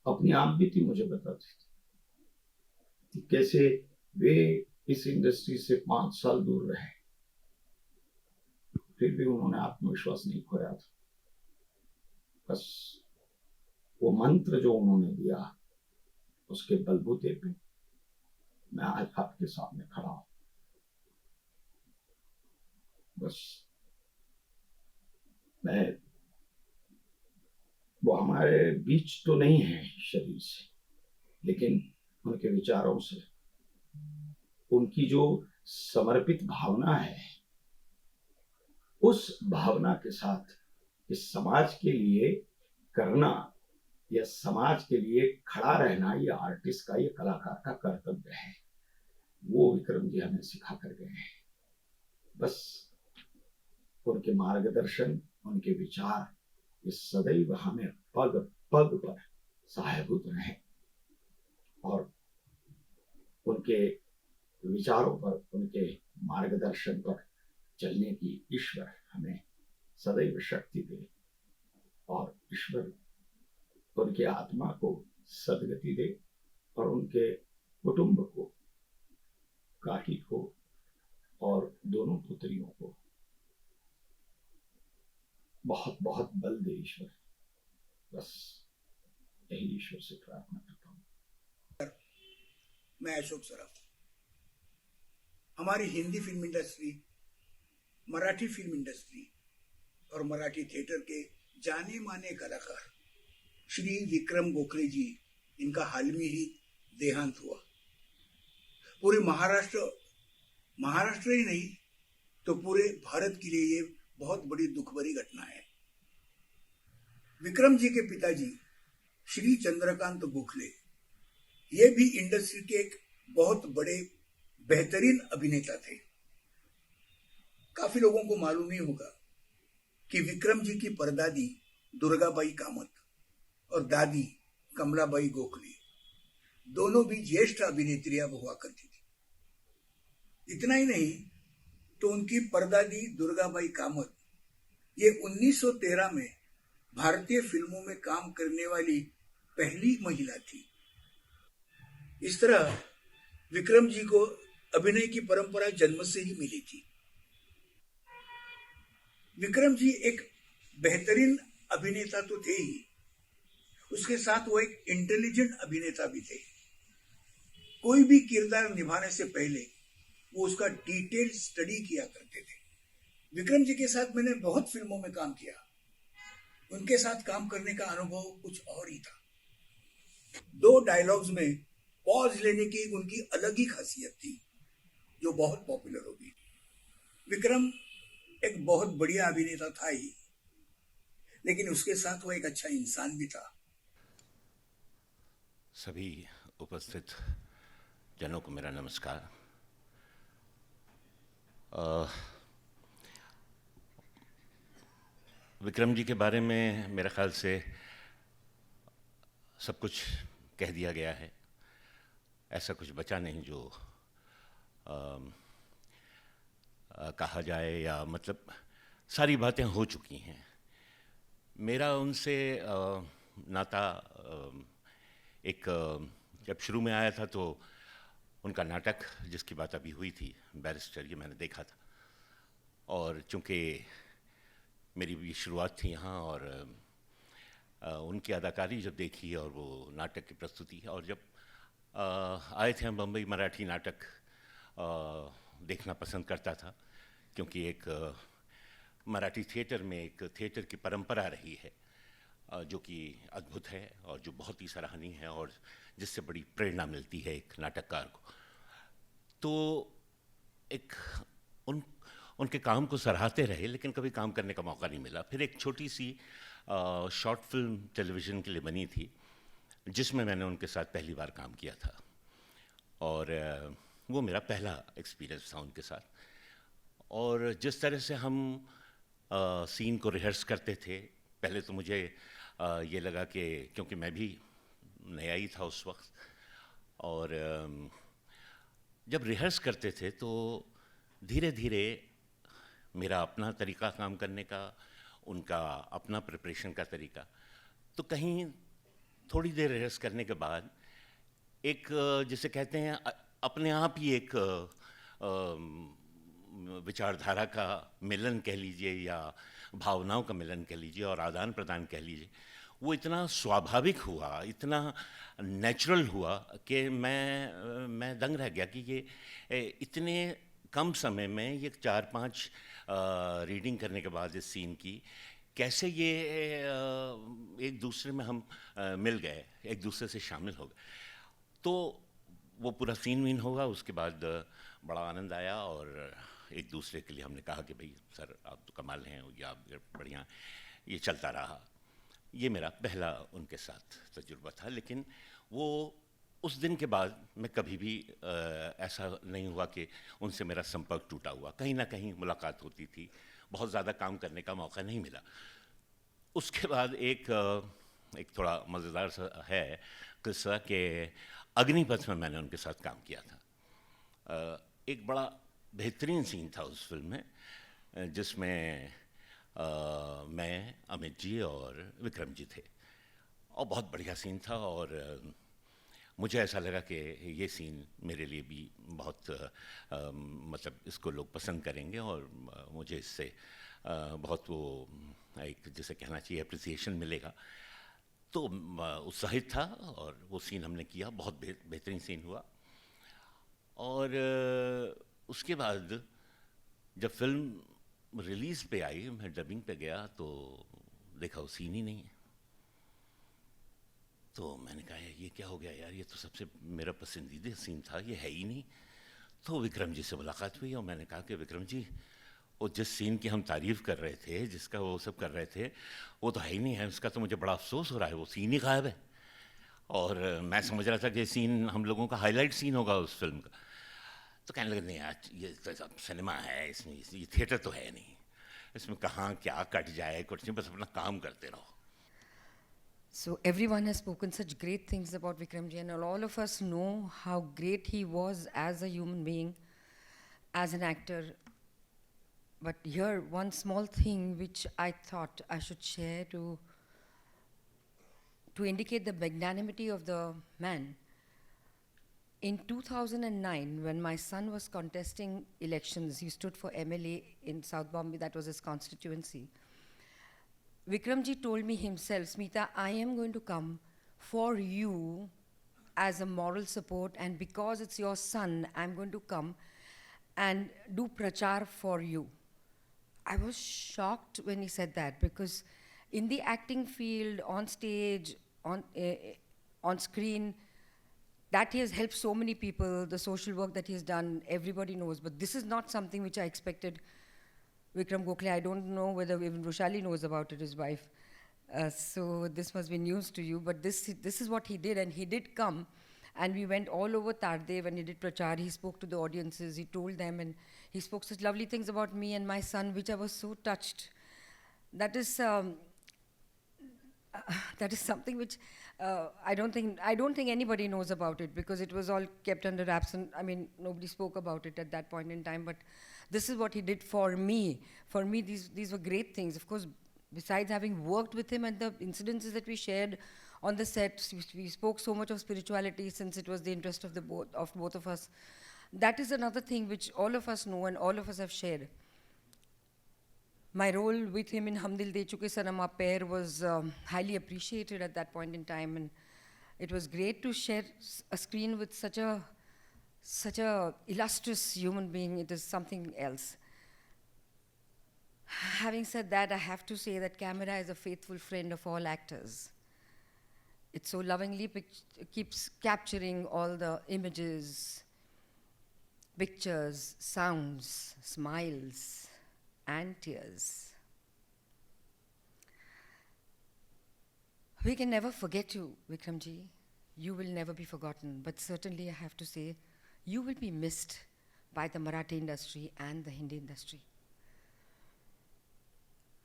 अपनी आप बीती मुझे बताते थे कि कैसे वे इस इंडस्ट्री से 5 साल दूर रहे, फिर भी उन्होंने आत्मविश्वास नहीं खोया था। बस वो मंत्र जो उन्होंने दिया, उसके बलबूते पे मैं आज आपके सामने खड़ा हूं। बस मैं, वो हमारे बीच तो नहीं है शरीर से, लेकिन उनके विचारों से, उनकी जो समर्पित भावना है, उस भावना के साथ इस समाज के लिए करना या समाज के लिए खड़ा रहना, ये आर्टिस्ट का, ये कलाकार का कर्तव्य है। वो विक्रम जी हमें सिखा कर गए हैं। बस उनके मार्गदर्शन, उनके विचार, ये सदैव हमें पग पग पर सहायभूत रहे और उनके विचारों पर, उनके मार्गदर्शन पर चलने की ईश्वर हमें सदैव शक्ति दे और ईश्वर उनके आत्मा को सदगति दे और उनके कुटुंब को, काकी को और दोनों पुत्रियों को बहुत बहुत बल दे ईश्वर। बस यही ईश्वर से प्रार्थना करता हूँ। मैं अशोक सराफ। हमारी Hindi film industry, Marathi film industry और मराठी थिएटर के जाने माने कलाकार श्री विक्रम गोखले जी, इनका हाल में ही देहांत हुआ। पूरे महाराष्ट्र ही नहीं तो पूरे भारत के लिए ये बहुत बड़ी दुख भरी घटना है। विक्रम जी के पिताजी श्री चंद्रकांत गोखले, ये भी इंडस्ट्री के एक बहुत बड़े बेहतरीन अभिनेता थे। काफी लोगों को मालूम नहीं होगा कि विक्रम जी की परदादी दुर्गाबाई कामत और दादी कमलाबाई गोखले दोनों भी ज्येष्ठ अभिनेत्रियां हुआ करती थी। इतना ही नहीं, तो उनकी परदादी दुर्गाबाई कामत ये 1913 में भारतीय फिल्मों में काम करने वाली पहली महिला थी। इस तरह विक्रम जी को अभिनय की परंपरा जन्म से ही मिली थी। विक्रम जी एक बेहतरीन अभिनेता तो थे ही, उसके साथ वो एक इंटेलिजेंट अभिनेता भी थे। कोई भी किरदार निभाने से पहले वो उसका डिटेल स्टडी किया करते थे। विक्रम जी के साथ मैंने बहुत फिल्मों में काम किया। उनके साथ काम करने का अनुभव कुछ और ही था। 2 डायलॉग्स में पॉज लेने की उनकी अलग ही खासियत थी, जो बहुत पॉपुलर हो गई। विक्रम एक बहुत बढ़िया अभिनेता था ही, लेकिन उसके साथ वो एक अच्छा इंसान भी था। सभी उपस्थित जनों को मेरा नमस्कार। विक्रम जी के बारे में मेरे ख्याल से सब कुछ कह दिया गया है। ऐसा कुछ बचा नहीं जो कहा जाए, या मतलब सारी बातें हो चुकी हैं। मेरा उनसे नाता एक जब शुरू में आया था तो उनका नाटक जिसकी बात अभी हुई थी, बैरिस्टर, ये मैंने देखा था। और चूँकि मेरी भी शुरुआत थी यहाँ, और उनकी अदाकारी जब देखी और वो नाटक की प्रस्तुति, और जब आए थे हम बम्बई, मराठी नाटक देखना पसंद करता था, क्योंकि एक मराठी थिएटर में एक थिएटर की परंपरा रही है जो कि अद्भुत है और जो बहुत ही सराहनीय है, और जिससे बड़ी प्रेरणा मिलती है एक नाटककार को। तो एक उनके काम को सराहते रहे, लेकिन कभी काम करने का मौका नहीं मिला। फिर एक छोटी सी शॉर्ट फिल्म टेलीविज़न के लिए बनी थी, जिसमें मैंने उनके साथ पहली बार काम किया था, और वो मेरा पहला एक्सपीरियंस था उनके साथ। और जिस तरह से हम सीन को रिहर्स करते थे, पहले तो मुझे ये लगा कि क्योंकि मैं भी नया ही था उस वक्त, और जब रिहर्स करते थे तो धीरे धीरे मेरा अपना तरीका काम करने का, उनका अपना प्रिपरेशन का तरीका, तो कहीं थोड़ी देर रिहर्स करने के बाद एक जिसे कहते हैं अपने आप ही एक विचारधारा का मिलन कह लीजिए, या भावनाओं का मिलन कह लीजिए, और आदान प्रदान कह लीजिए, वो इतना स्वाभाविक हुआ, इतना नेचुरल हुआ कि मैं दंग रह गया कि ये इतने कम समय में ये 4-5 रीडिंग करने के बाद इस सीन की कैसे ये एक दूसरे में हम मिल गए, एक दूसरे से शामिल हो गए। तो वो पूरा सीन वीन होगा, उसके बाद बड़ा आनंद आया, और एक दूसरे के लिए हमने कहा कि भाई सर आप तो कमाल हैं, या आप बढ़िया, ये चलता रहा। ये मेरा पहला उनके साथ तजुर्बा था। लेकिन वो उस दिन के बाद मैं कभी भी ऐसा नहीं हुआ कि उनसे मेरा संपर्क टूटा हुआ। कहीं ना कहीं मुलाकात होती थी, बहुत ज़्यादा काम करने का मौका नहीं मिला। उसके बाद एक थोड़ा मज़ेदार सा है किस्सा कि अग्निपथ में मैंने उनके साथ काम किया था। एक बड़ा बेहतरीन सीन था उस फिल्म में, जिसमें मैं, अमित जी और विक्रम जी थे, और बहुत बढ़िया सीन था। और मुझे ऐसा लगा कि ये सीन मेरे लिए भी बहुत मतलब इसको लोग पसंद करेंगे, और मुझे इससे बहुत वो एक जिसे कहना चाहिए अप्रिसिएशन मिलेगा। तो उत्साहित था, और वो सीन हमने किया, बहुत बेहतरीन सीन हुआ। और उसके बाद जब फिल्म रिलीज़ पे आई, मैं डबिंग पे गया तो देखा वो सीन ही नहीं है। तो मैंने कहा ये क्या हो गया यार, ये तो सबसे मेरा पसंदीदा सीन था, ये है ही नहीं। तो विक्रम जी से मुलाकात हुई, और मैंने कहा कि विक्रम जी, वो जिस सीन की हम तारीफ़ कर रहे थे, जिसका वो सब कर रहे थे, वो तो है ही नहीं है। उसका तो मुझे बड़ा अफसोस हो रहा है, वो सीन ही गायब है। और मैं समझ रहा था कि सीन हम लोगों का हाईलाइट सीन होगा उस फिल्म का। तो कहने लगे नहीं यार, ये तो सिनेमा है, इसमें ये थिएटर तो है नहीं, इसमें कहाँ क्या कट जाए, कुछ नहीं, बस अपना काम करते रहो। So everyone has spoken such great things about Vikramji, and all of us know how great he was as a human being, as an actor, But here, one small thing which I thought I should share to indicate the magnanimity of the man. In 2009, when my son was contesting elections, he stood for MLA in South Bombay, that was his constituency. Vikramji told me himself, Smita, I am going to come for you as a moral support, and because it's your son, I'm going to come and do prachar for you. I was shocked when he said that, because in the acting field, on stage, on screen, that he has helped so many people, the social work that he has done, everybody knows. But this is not something which I expected Vikram Gokhale. I don't know whether even Rushali knows about it, his wife. So this must be news to you. But this is what he did, and he did come. And we went all over Tardev and he did prachar. He spoke to the audiences, he told them, and he spoke such lovely things about me and my son, which I was so touched. That is something which I don't think anybody knows about it, because it was all kept under wraps, and I mean nobody spoke about it at that point in time. But this is what he did for me. For me, these were great things. Of course, besides having worked with him and the incidences that we shared on the set, we spoke so much of spirituality, since it was the interest of both of us. That is another thing which all of us know and all of us have shared. My role with him in Hum Dil De Chuke Sanam, our pair, was highly appreciated at that point in time, and it was great to share a screen with such a illustrious human being. It is something else. Having said that, I have to say that camera is a faithful friend of all actors. It so lovingly keeps capturing all the images, pictures, sounds, smiles, and tears. We can never forget you, Vikramji. You will never be forgotten, but certainly I have to say, you will be missed by the Marathi industry and the Hindi industry.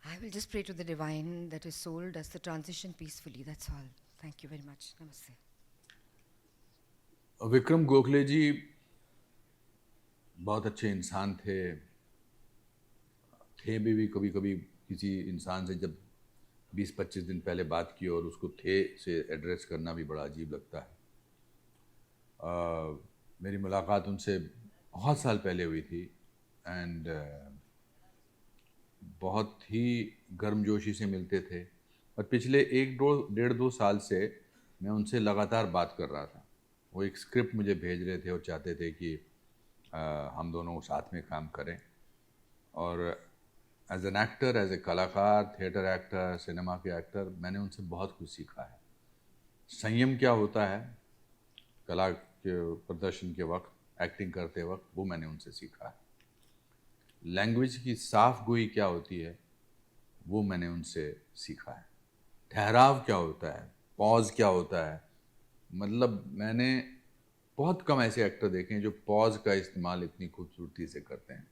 I will just pray to the divine that his soul does the transition peacefully, that's all. Thank you very much. Namaste. Vikram Gokhale जी बहुत अच्छे इंसान थे भी कभी कभी किसी इंसान से जब 20-25 दिन पहले बात की और उसको थे से एड्रेस करना भी बड़ा अजीब लगता है। मेरी मुलाकात उनसे बहुत साल पहले हुई थी एंड बहुत ही गर्मजोशी से मिलते थे, और पिछले 1-1.5-2 साल से मैं उनसे लगातार बात कर रहा था। वो एक स्क्रिप्ट मुझे भेज रहे थे और चाहते थे कि हम दोनों साथ में काम करें, और as an actor, as a कलाकार, थिएटर एक्टर, सिनेमा के एक्टर, मैंने उनसे बहुत कुछ सीखा है। संयम क्या होता है कला के प्रदर्शन के वक्त, एक्टिंग करते वक्त, वो मैंने उनसे सीखा है। लैंग्वेज की साफ गोई क्या होती है वो मैंने उनसे सीखा है। ठहराव क्या होता है, पॉज क्या होता है, मतलब मैंने बहुत कम ऐसे एक्टर देखे हैं जो पॉज का इस्तेमाल इतनी खूबसूरती से करते हैं।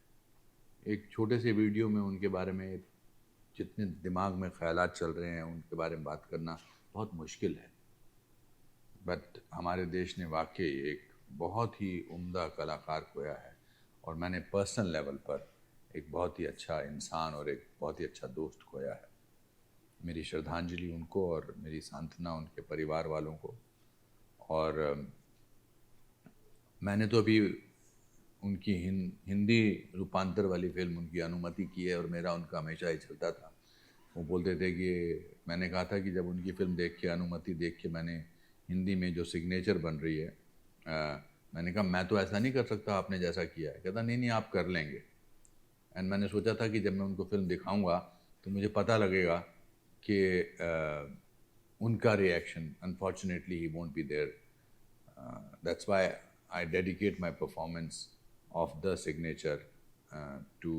एक छोटे से वीडियो में उनके बारे में जितने दिमाग में ख्यालात चल रहे हैं उनके बारे में बात करना बहुत मुश्किल है, बट हमारे देश ने वाकई एक बहुत ही उम्दा कलाकार खोया है, और मैंने पर्सनल लेवल पर एक बहुत ही अच्छा इंसान और एक बहुत ही अच्छा दोस्त खोया है। मेरी श्रद्धांजलि उनको और मेरी सांत्वना उनके परिवार वालों को। और मैंने तो अभी उनकी हिंदी रूपांतर वाली फिल्म उनकी अनुमति की है, और मेरा उनका हमेशा ही चलता था। वो बोलते थे कि मैंने कहा था कि जब उनकी फ़िल्म देख के, अनुमति देख के मैंने हिंदी में जो सिग्नेचर बन रही है, मैंने कहा मैं तो ऐसा नहीं कर सकता आपने जैसा किया है। कहता नहीं आप कर लेंगे। एंड मैंने सोचा था कि जब मैं उनको फिल्म दिखाऊंगा तो मुझे पता लगेगा कि उनका reaction, unfortunately he won't be there. That's why I dedicate my performance of the signature to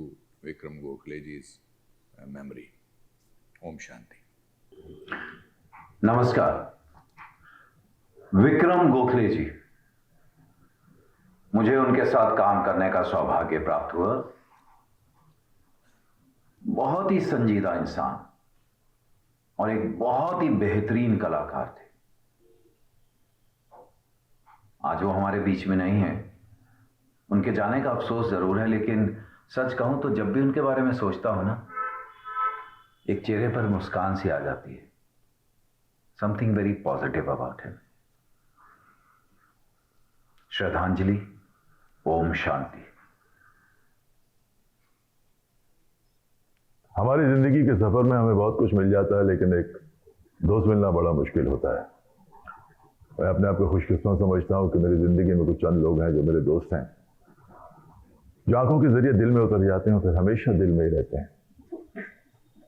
Vikram Gokhale जी's memory. ओम शांति। नमस्कार। विक्रम गोखले जी, मुझे उनके साथ काम करने का सौभाग्य प्राप्त हुआ। बहुत ही संजीदा इंसान और एक बहुत ही बेहतरीन कलाकार थे। आज वो हमारे बीच में नहीं है, उनके जाने का अफसोस जरूर है, लेकिन सच कहूं तो जब भी उनके बारे में सोचता हूं ना, एक चेहरे पर मुस्कान सी आ जाती है. Something very positive about him. श्रद्धांजलि. ओम शांति. हमारी ज़िंदगी के सफ़र में हमें बहुत कुछ मिल जाता है, लेकिन एक दोस्त मिलना बड़ा मुश्किल होता है. मैं अपने आप को खुशकिस्मत समझता हूँ कि मेरी ज़िंदगी में कुछ चंद लोग हैं जो मेरे दोस्त हैं, जो आंखों के ज़रिए दिल में उतर जाते हैं और फिर हमेशा दिल में ही रहते हैं.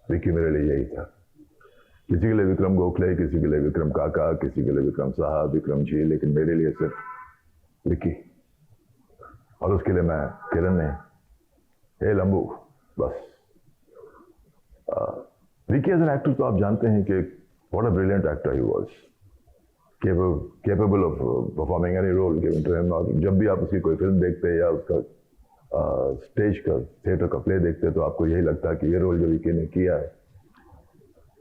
विक्की मेरे लिए यही था. किसी के लिए विक्रम गोखले, किसी के लिए विक्रम काका, किसी के लिए विक्रम साहब, विक्रम जी, लेकिन मेरे लिए सिर्फ विक्की. और उसके लिए मैं किरण नहीं, हे लंबू, बस. विक्की एज एन एक्टर तो आप जानते हैं कि what a brilliant actor he was, capable of performing any role given to him. और जब भी आप उसकी कोई फिल्म देखते हैं या उसका स्टेज का, थिएटर का प्ले देखते हैं, तो आपको यही लगता है कि ये रोल जो विक्की ने किया है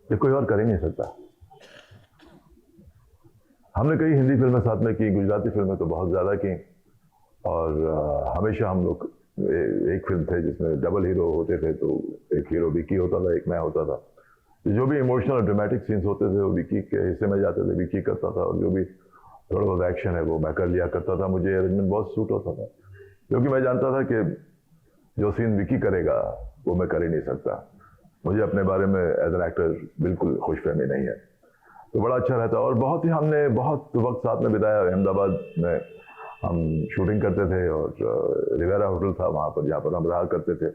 ये कोई और कर ही नहीं सकता. हमने कई हिंदी फिल्में साथ में की, गुजराती फिल्में तो बहुत ज़्यादा की, और हमेशा हम लोग एक फिल्म थे जिसमें डबल हीरो होते थे, तो एक हीरो विक्की होता था, एक मैं होता था. जो भी इमोशनल और ड्रामेटिक सीन्स होते थे वो विक्की के हिस्से में जाते थे, विक्की करता था, और जो भी थोड़ा बहुत एक्शन है वो मैं कर लिया करता था. मुझे अरेंजमेंट बहुत सूट होता था, क्योंकि मैं जानता था कि जो सीन विक्की करेगा वो मैं कर ही नहीं सकता. मुझे अपने बारे में एज एन एक्टर बिल्कुल खुशफहमी नहीं है, तो बड़ा अच्छा रहता. और हमने बहुत वक्त साथ में बिताया. अहमदाबाद में हम शूटिंग करते थे, और रिवेरा होटल था वहाँ पर, जहाँ पर हम रहा करते थे.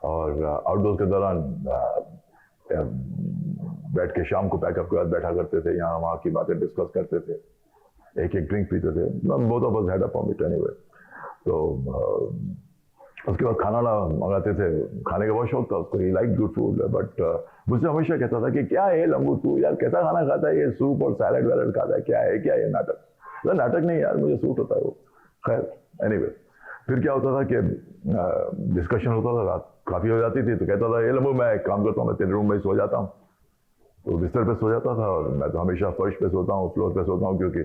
और आउटडोर के दौरान बैठ के शाम को पैकअप के बाद बैठा करते थे, यहाँ वहाँ की बातें डिस्कस करते थे, एक ड्रिंक पीते थे. Both of us had a point anyway. तो उसके बाद खाना मंगाते थे. खाने का बहुत शौक था उसको, ही लाइक गुड फूड, बट मुझसे हमेशा कहता था कि क्या है लंबू तू यार, कैसा खाना खाता है, ये सूप और सैलड वैलड खाता है, क्या है ये नाटक. तो नाटक नहीं यार, मुझे सूट होता है वो. खैर एनीवे, फिर क्या होता था कि डिस्कशन होता था, रात काफ़ी हो जाती थी, तो कहता था ये लंबू मैं एक काम करता हूँ, मैं तेरे रूम में सो जाता हूँ. तो बिस्तर पे सो जाता था, और मैं तो हमेशा फर्श पे सोता हूँ, फ्लोर पे सोता हूँ, क्योंकि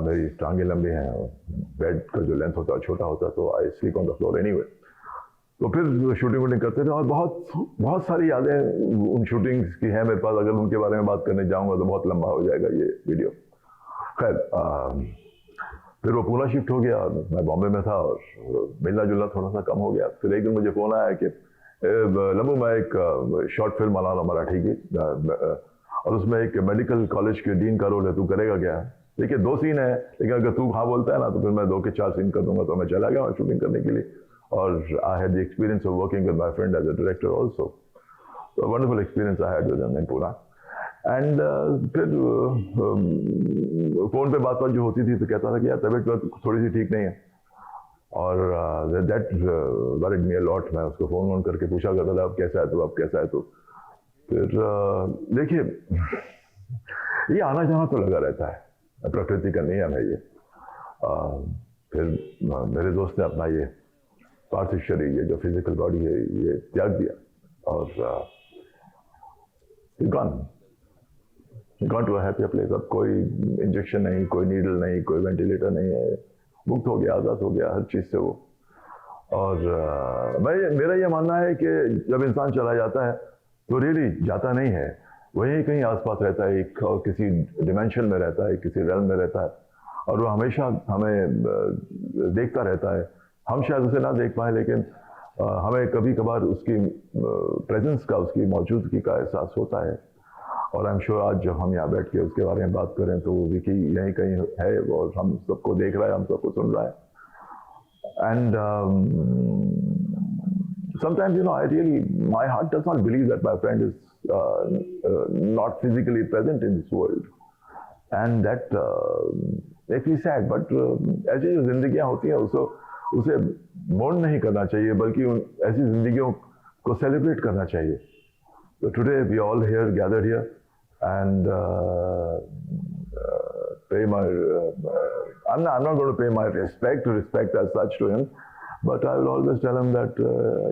मेरी टांगें लंबी हैं और बेड का जो लेंथ होता है छोटा होता है, तो I sleep on the floor anyway. तो फिर शूटिंग करते थे, और बहुत सारी यादें उन शूटिंग्स की हैं मेरे पास. अगर उनके बारे में बात करने जाऊँगा तो बहुत लंबा हो जाएगा ये वीडियो. खैर फिर वो पूना शिफ्ट हो गया, और मैं बॉम्बे में था, और मिलना जुलना थोड़ा सा कम हो गया. फिर एक दिन मुझे फ़ोन आया कि लंबू मैं एक शॉर्ट फिल्म बना रहा हूँ मराठी की, और उसमें एक मेडिकल कॉलेज के डीन का रोल है, तू करेगा क्या. देखिए 2 सीन है, लेकिन अगर तू हाँ बोलता है ना, तो फिर मैं 2 के 4 सीन कर दूंगा. तो मैं चला गया शूटिंग करने के लिए, और I had the experience of working with my friend as a director also. तो wonderful experience I had with him in Poona. And फिर फ़ोन पे बात जो होती थी, तो कहता था कि यार तबीयत थोड़ी सी ठीक नहीं है, और that worried me a lot. मैं उसको फ़ोन करके पूछा करता था अब कैसा है, तो अब कैसा है. तो फिर देखिए ये आना जाना तो लगा रहता है, प्रकृति का नियम है ये. फिर मेरे दोस्त ने अपना ये पार्थिव शरीर, ये जो फिजिकल बॉडी है, ये त्याग दिया, और gone to a happier place. अब कोई इंजेक्शन नहीं, कोई नीडल नहीं, कोई वेंटिलेटर नहीं है, मुक्त हो गया, आज़ाद हो गया हर चीज़ से वो. और मेरा ये मानना है कि जब इंसान चला जाता है तो रियली जाता नहीं है, वहीं कहीं आसपास रहता है, एक और किसी डिमेंशन में रहता है, किसी रेल्म में रहता है, और वो हमेशा हमें देखता रहता है. हम शायद उसे ना देख पाए, लेकिन हमें कभी कभार उसकी प्रेजेंस का, उसकी मौजूदगी का एहसास होता है. और आई एम श्योर आज जब हम यहाँ बैठ के उसके बारे में बात करें तो विकी यहीं कहीं है, और हम सबको देख रहा है, हम सबको सुन रहा है. And sometimes, you know, my heart does not believe that my friend is not physically present in this world, and that makes me sad. But ऐसी जो जिंदगियाँ होती हैं उसे मोर्न नहीं करना चाहिए, बल्कि ऐसी जिंदगियों को सेलिब्रेट करना चाहिए. So today we all here gathered here, and pay my. I'm not going to pay my respect as such to him, but I will always tell him that,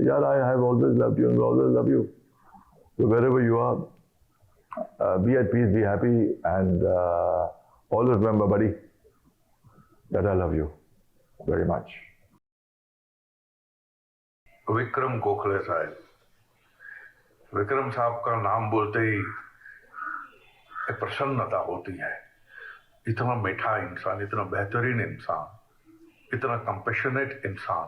yeah, I have always loved you and will always love you. So wherever you are, be at peace, be happy, and always remember, buddy, that I love you very much. Vikram Gokhale साहब। विक्रम साहब का नाम बोलते ही एक प्रसन्नता होती है। इतना मीठा इंसान, इतना बेहतरीन इंसान, इतना कंपैशनेट इंसान।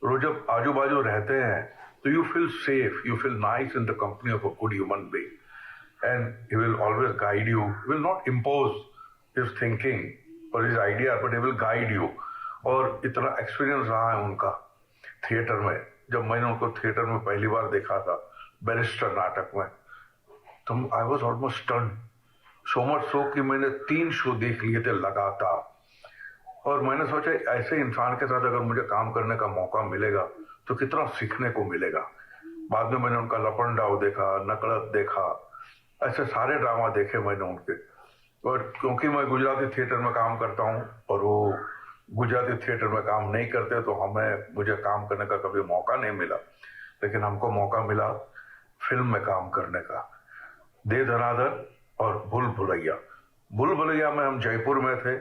वो जब आजू बाजू रहते हैं तो you feel safe, you feel nice in the company of a good human being, and he will always guide you, will not impose his thinking or his idea, but he will guide you. और इतना experience रहा है उनका theatre में। जब मैंने उनको theatre में पहली बार देखा था बैरिस्टर नाटक में, तो I was almost stunned, so much so कि मैंने 3 शो देख लिए थे लगातार। और मैंने सोचा ऐसे इंसान के साथ अगर मुझे काम करने का मौका मिलेगा तो कितना सीखने को मिलेगा। बाद में मैंने उनका लपंडाव देखा, नकड़त देखा, ऐसे सारे ड्रामा देखे मैंने उनके। और क्योंकि मैं गुजराती थिएटर में काम करता हूँ और वो गुजराती थिएटर में काम नहीं करते, तो मुझे काम करने का कभी मौका नहीं मिला। लेकिन हमको मौका मिला फिल्म में काम करने का। दे धनाधर और भूल भुलैया। भूल भुलैया में हम जयपुर में थे,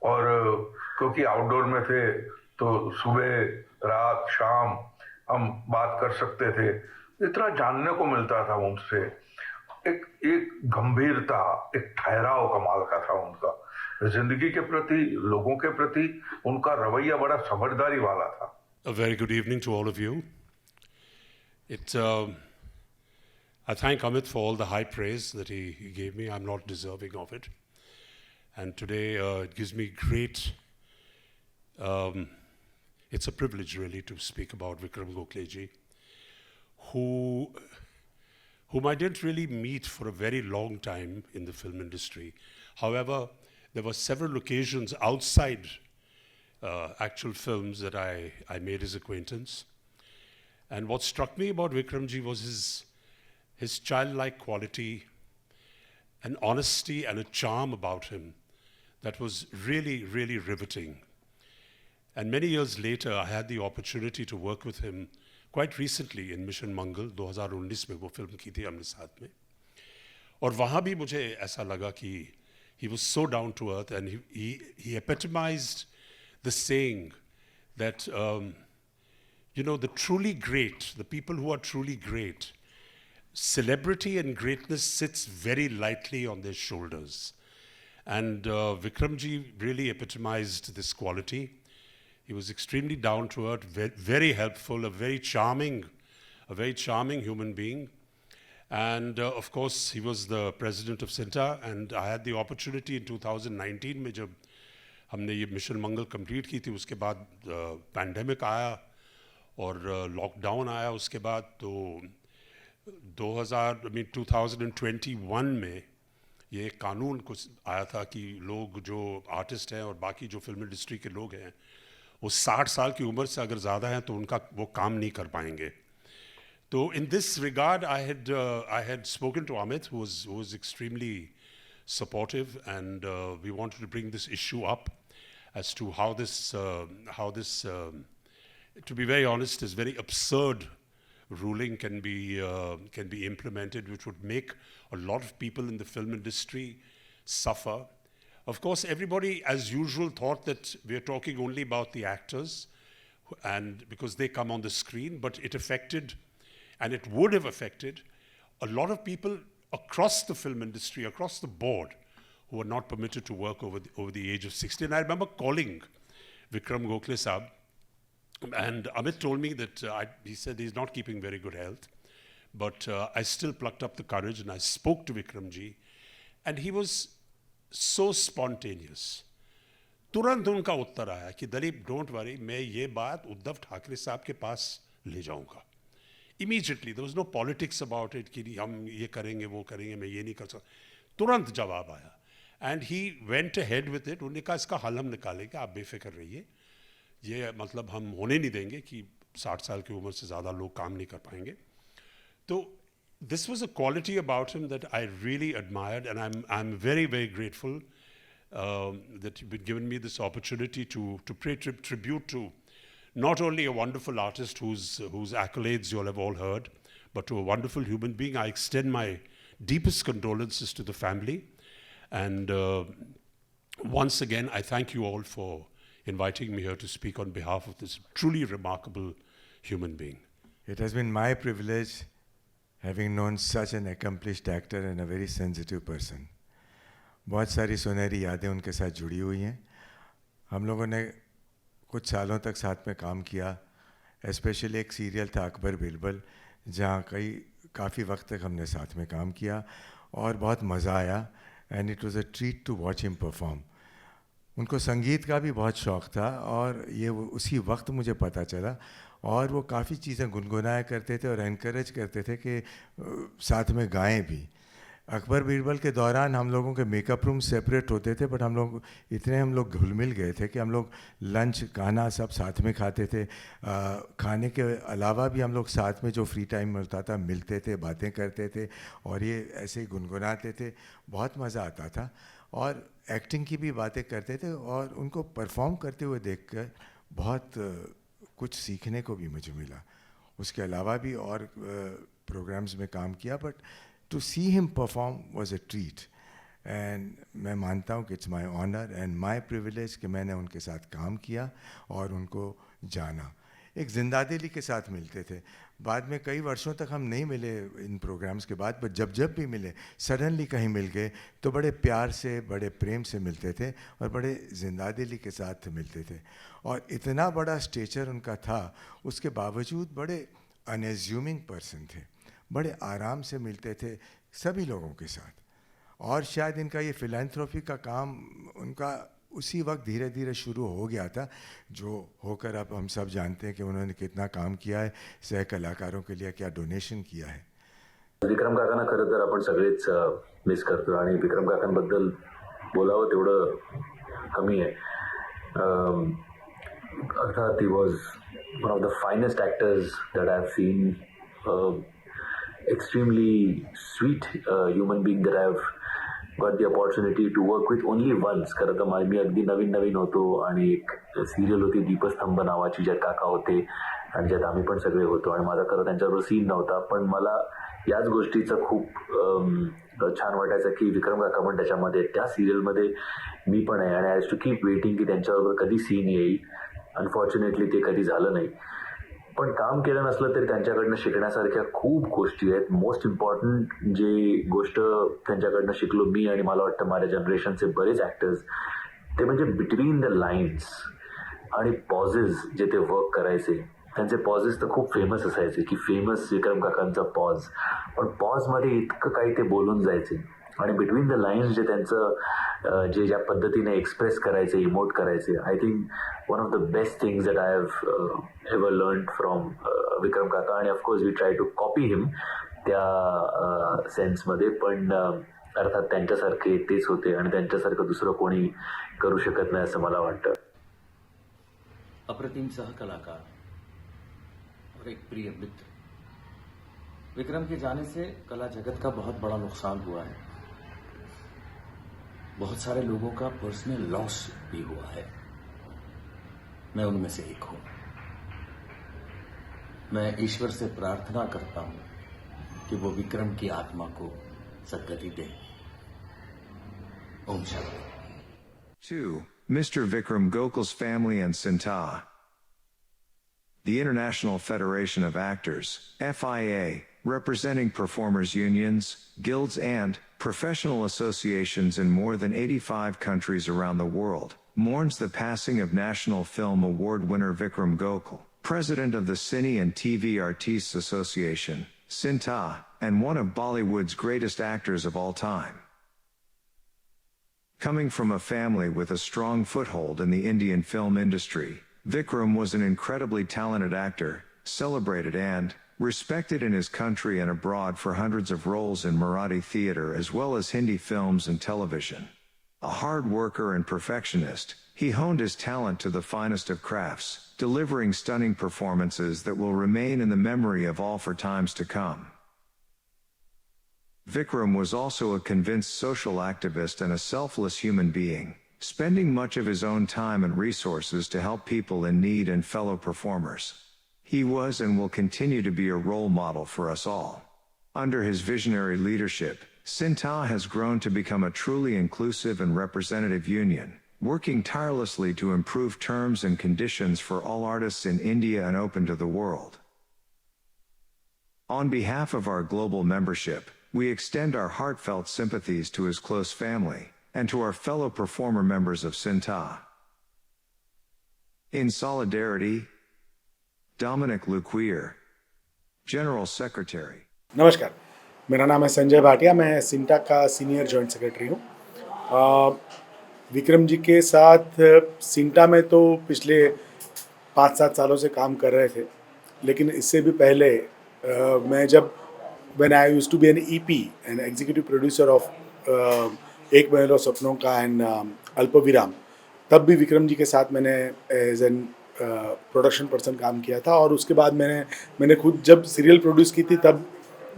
और क्योंकि आउटडोर में थे तो सुबह रात शाम हम बात कर सकते थे। इतना जानने को मिलता था उनसे। एक गंभीरता, एक ठहराव कमाल का था उनका। जिंदगी के प्रति, लोगों के प्रति उनका रवैया बड़ा समझदारी वाला था। A very good evening to all of you. I thank Amit for all the high praise that he gave me. I'm not deserving of it. And today it gives me great, it's a privilege really to speak about Vikram Gokhale ji, whom I didn't really meet for a very long time in the film industry. However, there were several occasions outside actual films that I made his acquaintance. And what struck me about Vikram ji was his childlike quality, an honesty and a charm about him that was really, really riveting. And many years later, I had the opportunity to work with him quite recently in Mission Mangal, 2019 में वो film की थी हमने साथ में। और वहाँ भी मुझे ऐसा लगा कि he was so down to earth, and he epitomized the saying that, the truly great, the people who are truly great, celebrity and greatness sits very lightly on their shoulders. And Vikramji really epitomized this quality. He was extremely down to earth, very helpful, a very charming human being. And of course, he was the president of CINTA, and I had the opportunity in 2019 में जब हमने ये mission मंगल complete की थी, उसके बाद pandemic आया और लॉकडाउन आया। उसके बाद तो 2021 में ये कानून कुछ आया था कि लोग जो आर्टिस्ट हैं और बाकी जो फिल्म इंडस्ट्री के लोग हैं वो 60 साल की उम्र से अगर ज़्यादा हैं तो उनका वो काम नहीं कर पाएंगे। तो in this regard, I had spoken to Amit, who was extremely supportive, and we wanted to bring this issue up as to how this, to be very honest, is very absurd ruling can be implemented, which would make a lot of people in the film industry suffer. Of course, everybody, as usual, thought that we're talking only about the actors, and because they come on the screen, but it affected, and it would have affected, a lot of people across the film industry, across the board, who were not permitted to work over the age of 60. And I remember calling Vikram Gokhale Saab, and Amit told me that he said he's not keeping very good health, but I still plucked up the courage and I spoke to Vikramji, and he was so spontaneous. तुरंत उनका उत्तर आया कि Dalip don't worry, मैं ये बात उद्धव ठाकरे साहब के पास ले जाऊंगा. Immediately, there was no politics about it कि हम ये करेंगे वो करेंगे, मैं ये नहीं कर सकता. तुरंत जवाब आया. And he went ahead with it. उन्होंने कहा इसका हल हम निकालेंगे, आप बेफिक्र रहिए. ये मतलब हम होने नहीं देंगे कि 60 साल की उम्र से ज़्यादा लोग काम नहीं कर पाएंगे. तो this was a quality about him that I really admired, and I'm very, very grateful that you've been given me this opportunity to pay tribute to not only a wonderful artist whose accolades you'll have all heard, but to a wonderful human being. I extend my deepest condolences to the family. And once again, I thank you all for inviting me here to speak on behalf of this truly remarkable human being. It has been my privilege having known such an accomplished actor and a very sensitive person. बहुत सारी सुनहरी यादें उनके साथ जुड़ी हुई हैं. हम लोगों ने कुछ सालों तक साथ में काम किया. स्पेशली एक सीरियल था अकबर बिरबल, जहाँ काफ़ी वक्त तक हमने साथ में काम किया और बहुत मज़ा आया. And it was a treat to watch him perform. उनको संगीत का भी बहुत शौक़ था और ये उसी वक्त मुझे पता चला. और वो काफ़ी चीज़ें गुनगुनाया करते थे और एनकरेज करते थे कि साथ में गाएं भी. अकबर बीरबल के दौरान हम लोगों के मेकअप रूम सेपरेट होते थे, बट हम लोग घुल मिल गए थे कि हम लोग लंच खाना सब साथ में खाते थे. खाने के अलावा भी हम लोग साथ में जो फ्री टाइम मिलता था मिलते थे, बातें करते थे और ये ऐसे ही गुनगुनाते थे. बहुत मज़ा आता था और एक्टिंग की भी बातें करते थे और उनको परफॉर्म करते हुए देखकर बहुत कुछ सीखने को भी मुझे मिला. उसके अलावा भी और प्रोग्राम्स में काम किया, but to see him perform was a treat. And मैं मानता हूँ कि it's my honour and my privilege कि मैंने उनके साथ काम किया और उनको जाना. एक जिंदादिली के साथ मिलते थे. बाद में कई वर्षों तक हम नहीं मिले इन प्रोग्राम्स के बाद, बट जब भी मिले सडनली कहीं मिल गए तो बड़े प्यार से, बड़े प्रेम से मिलते थे और बड़े जिंदादिली के साथ मिलते थे. और इतना बड़ा स्टेचर उनका था, उसके बावजूद बड़े अनएज्यूमिंग पर्सन थे. बड़े आराम से मिलते थे सभी लोगों के साथ. और शायद इनका ये फिलैंथ्रोपी का काम उनका उसी वक्त धीरे धीरे शुरू हो गया था, जो होकर अब हम सब जानते हैं कि उन्होंने कितना काम किया है, सह कलाकारों के लिए क्या डोनेशन किया है. विक्रम काकांना खरं तर आपण सगळेच मिस करतो आणि विक्रम काकांबद्दल बोलावं तेवढं कमी आहे. अर्थात he was one of the finest actors that I have seen. Extremely sweet human being that I have got the opportunity to work with only once. खरं तर मी अगदी नवीन होतो आणि एक सिरियल होती दीपस्तंभ नावाची, ज्यात काका होते आणि ज्यात आम्ही पण सगळे होतो आणि माझा खरं त्यांच्याबरोबर सीन नव्हता, पण मला याच गोष्टीचं खूप छान वाटायचं की विक्रम काका पण त्याच्यामध्ये, त्या सिरियलमध्ये मी पण आहे आणि I has to keep waiting की त्यांच्याबरोबर कधी सीन येईल. अनफॉर्च्युनेटली ते कधी झालं नाही, पण काम केलं नसलं तरी त्यांच्याकडनं शिकण्यासारख्या खूप गोष्टी आहेत. मोस्ट इम्पॉर्टंट जे गोष्ट त्यांच्याकडनं शिकलो मी आणि मला वाटतं माझ्या जनरेशनचे बरेच ॲक्टर्स, ते म्हणजे बिटवीन द लाईन्स आणि पॉजेस जे ते वर्क करायचे. त्यांचे पॉजेस तर खूप फेमस असायचे की फेमस विक्रम काकांचा पॉज, पण पॉजमध्ये इतकं काही ते बोलून जायचे आणि बिटवीन द लाईन्स जे त्यांचं जे ज्या पद्धतीने एक्सप्रेस करायचे, इमोट करायचे. I think one of the best things that I have ever learn from Vikram काका. आणि of course we try to copy him त्या सेन्समध्ये, पण अर्थात त्यांच्यासारखे तेच होते आणि त्यांच्यासारखं दुसरं कोणी करू शकत नाही असं मला वाटतं. अप्रतिम सहकलाकार और एक प्रिय मित्र. विक्रम के जाने से कला जगत का बहुत बड़ा नुकसान हुआ है. बहुत सारे लोगों का पर्सनल लॉस भी हुआ है. मैं उनमें से एक हूं. मैं ईश्वर से प्रार्थना करता हूं कि वो विक्रम की आत्मा को सद्गति दे. Om Shanti. To Mr. Vikram Gokul's family and Sinta, the International Federation of Actors, FIA, representing performers' unions, guilds and professional associations in more than 85 countries around the world, mourns the passing of National Film Award winner Vikram Gokul, president of the Cine and TV Artists Association, Sinta, and one of Bollywood's greatest actors of all time. Coming from a family with a strong foothold in the Indian film industry, Vikram was an incredibly talented actor, celebrated and respected in his country and abroad for hundreds of roles in Marathi theater as well as Hindi films and television. A hard worker and perfectionist, he honed his talent to the finest of crafts, delivering stunning performances that will remain in the memory of all for times to come. Vikram was also a convinced social activist and a selfless human being, spending much of his own time and resources to help people in need and fellow performers. He was and will continue to be a role model for us all. Under his visionary leadership, Sinta has grown to become a truly inclusive and representative union, working tirelessly to improve terms and conditions for all artists in India and open to the world. On behalf of our global membership, we extend our heartfelt sympathies to his close family and to our fellow performer members of Sinta. In solidarity, Dominic Luquier, General Secretary. नमस्कार, मेरा नाम है संजय भाटिया, मैं सिंटा का senior joint secretary हूँ। विक्रम जी के साथ CINTAA में तो पिछले 5-7 सालों से काम कर रहे थे, लेकिन इससे भी पहले मैं जब when I used to be an EP, an executive producer of एक महल और सपनों का एंड अल्पविराम, तब भी विक्रम जी के साथ मैंने एज एन प्रोडक्शन पर्सन काम किया था। और उसके बाद मैंने खुद जब सीरियल प्रोड्यूस की थी तब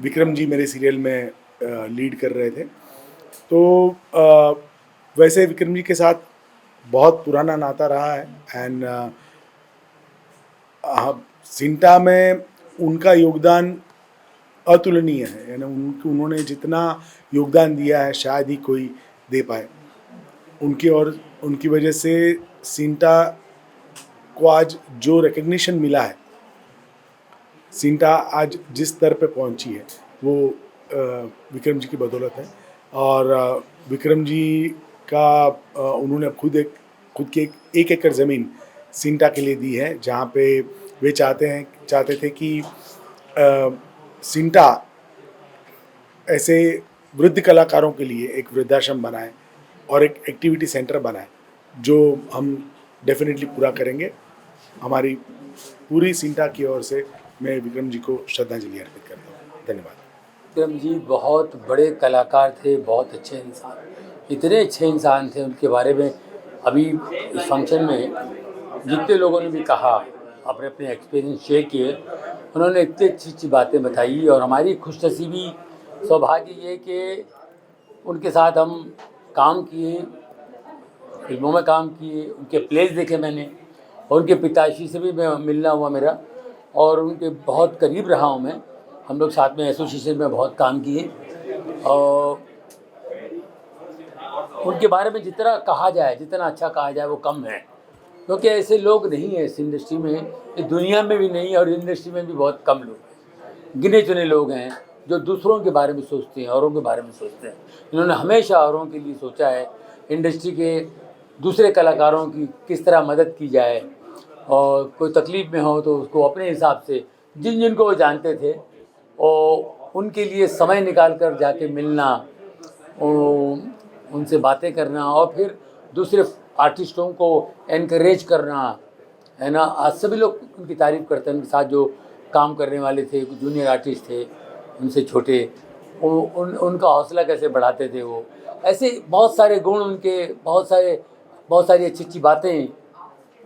विक्रम जी मेरे सीरियल में लीड कर रहे थे। तो वैसे विक्रम जी के साथ बहुत पुराना नाता रहा है एंड सिंटा में उनका योगदान अतुलनीय है, यानी उन्होंने जितना योगदान दिया है शायद ही कोई दे पाए। उनकी वजह से सिंटा को आज जो रिकग्निशन मिला है, सिंटा आज जिस स्तर पे पहुंची है वो विक्रम जी की बदौलत है। और विक्रम जी का उन्होंने खुद की एक एकड़ ज़मीन सिंटा के लिए दी है, जहाँ पे वे चाहते थे कि सिंटा ऐसे वृद्ध कलाकारों के लिए एक वृद्धाश्रम बनाए और एक एक्टिविटी सेंटर बनाए, जो हम डेफिनेटली पूरा करेंगे। हमारी पूरी सिंटा की ओर से मैं विक्रम जी को श्रद्धांजलि अर्पित करता हूँ। धन्यवाद। विक्रम जी बहुत बड़े कलाकार थे, बहुत अच्छे इंसान, इतने अच्छे इंसान थे। उनके बारे में अभी इस फंक्शन में जितने लोगों ने भी कहा, अपने अपने एक्सपीरियंस शेयर किए, उन्होंने इतनी अच्छी बातें बताई। और हमारी खुशनसीबी सौभाग्य ये कि उनके साथ हम काम किए, फिल्मों में काम किए, उनके प्लेस देखे मैंने, और उनके पिताश्री से भी मिलना हुआ मेरा, और उनके बहुत करीब रहा हूँ मैं। हम लोग साथ में एसोसिएशन में बहुत काम किए। और उनके बारे में जितना कहा जाए, जितना अच्छा कहा जाए वो कम है, क्योंकि ऐसे लोग नहीं हैं इस इंडस्ट्री में, इस दुनिया में भी नहीं, और इंडस्ट्री में भी बहुत कम लोग हैं। गिने चुने लोग हैं जो दूसरों के बारे में सोचते हैं, औरों के बारे में सोचते हैं। इन्होंने हमेशा औरों के लिए सोचा है, इंडस्ट्री के दूसरे कलाकारों की किस तरह मदद की जाए, और कोई तकलीफ़ में हो तो उसको अपने हिसाब से जिनको वो जानते थे और उनके लिए समय निकाल कर जाके मिलना, उनसे बातें करना, और फिर दूसरे आर्टिस्टों को एनकरेज करना, है ना। आज सभी लोग उनकी तारीफ़ करते हैं। उनके साथ जो काम करने वाले थे, कुछ जूनियर आर्टिस्ट थे उनसे छोटे, उनका हौसला कैसे बढ़ाते थे वो। ऐसे बहुत सारे गुण उनके, बहुत सारी अच्छी बातें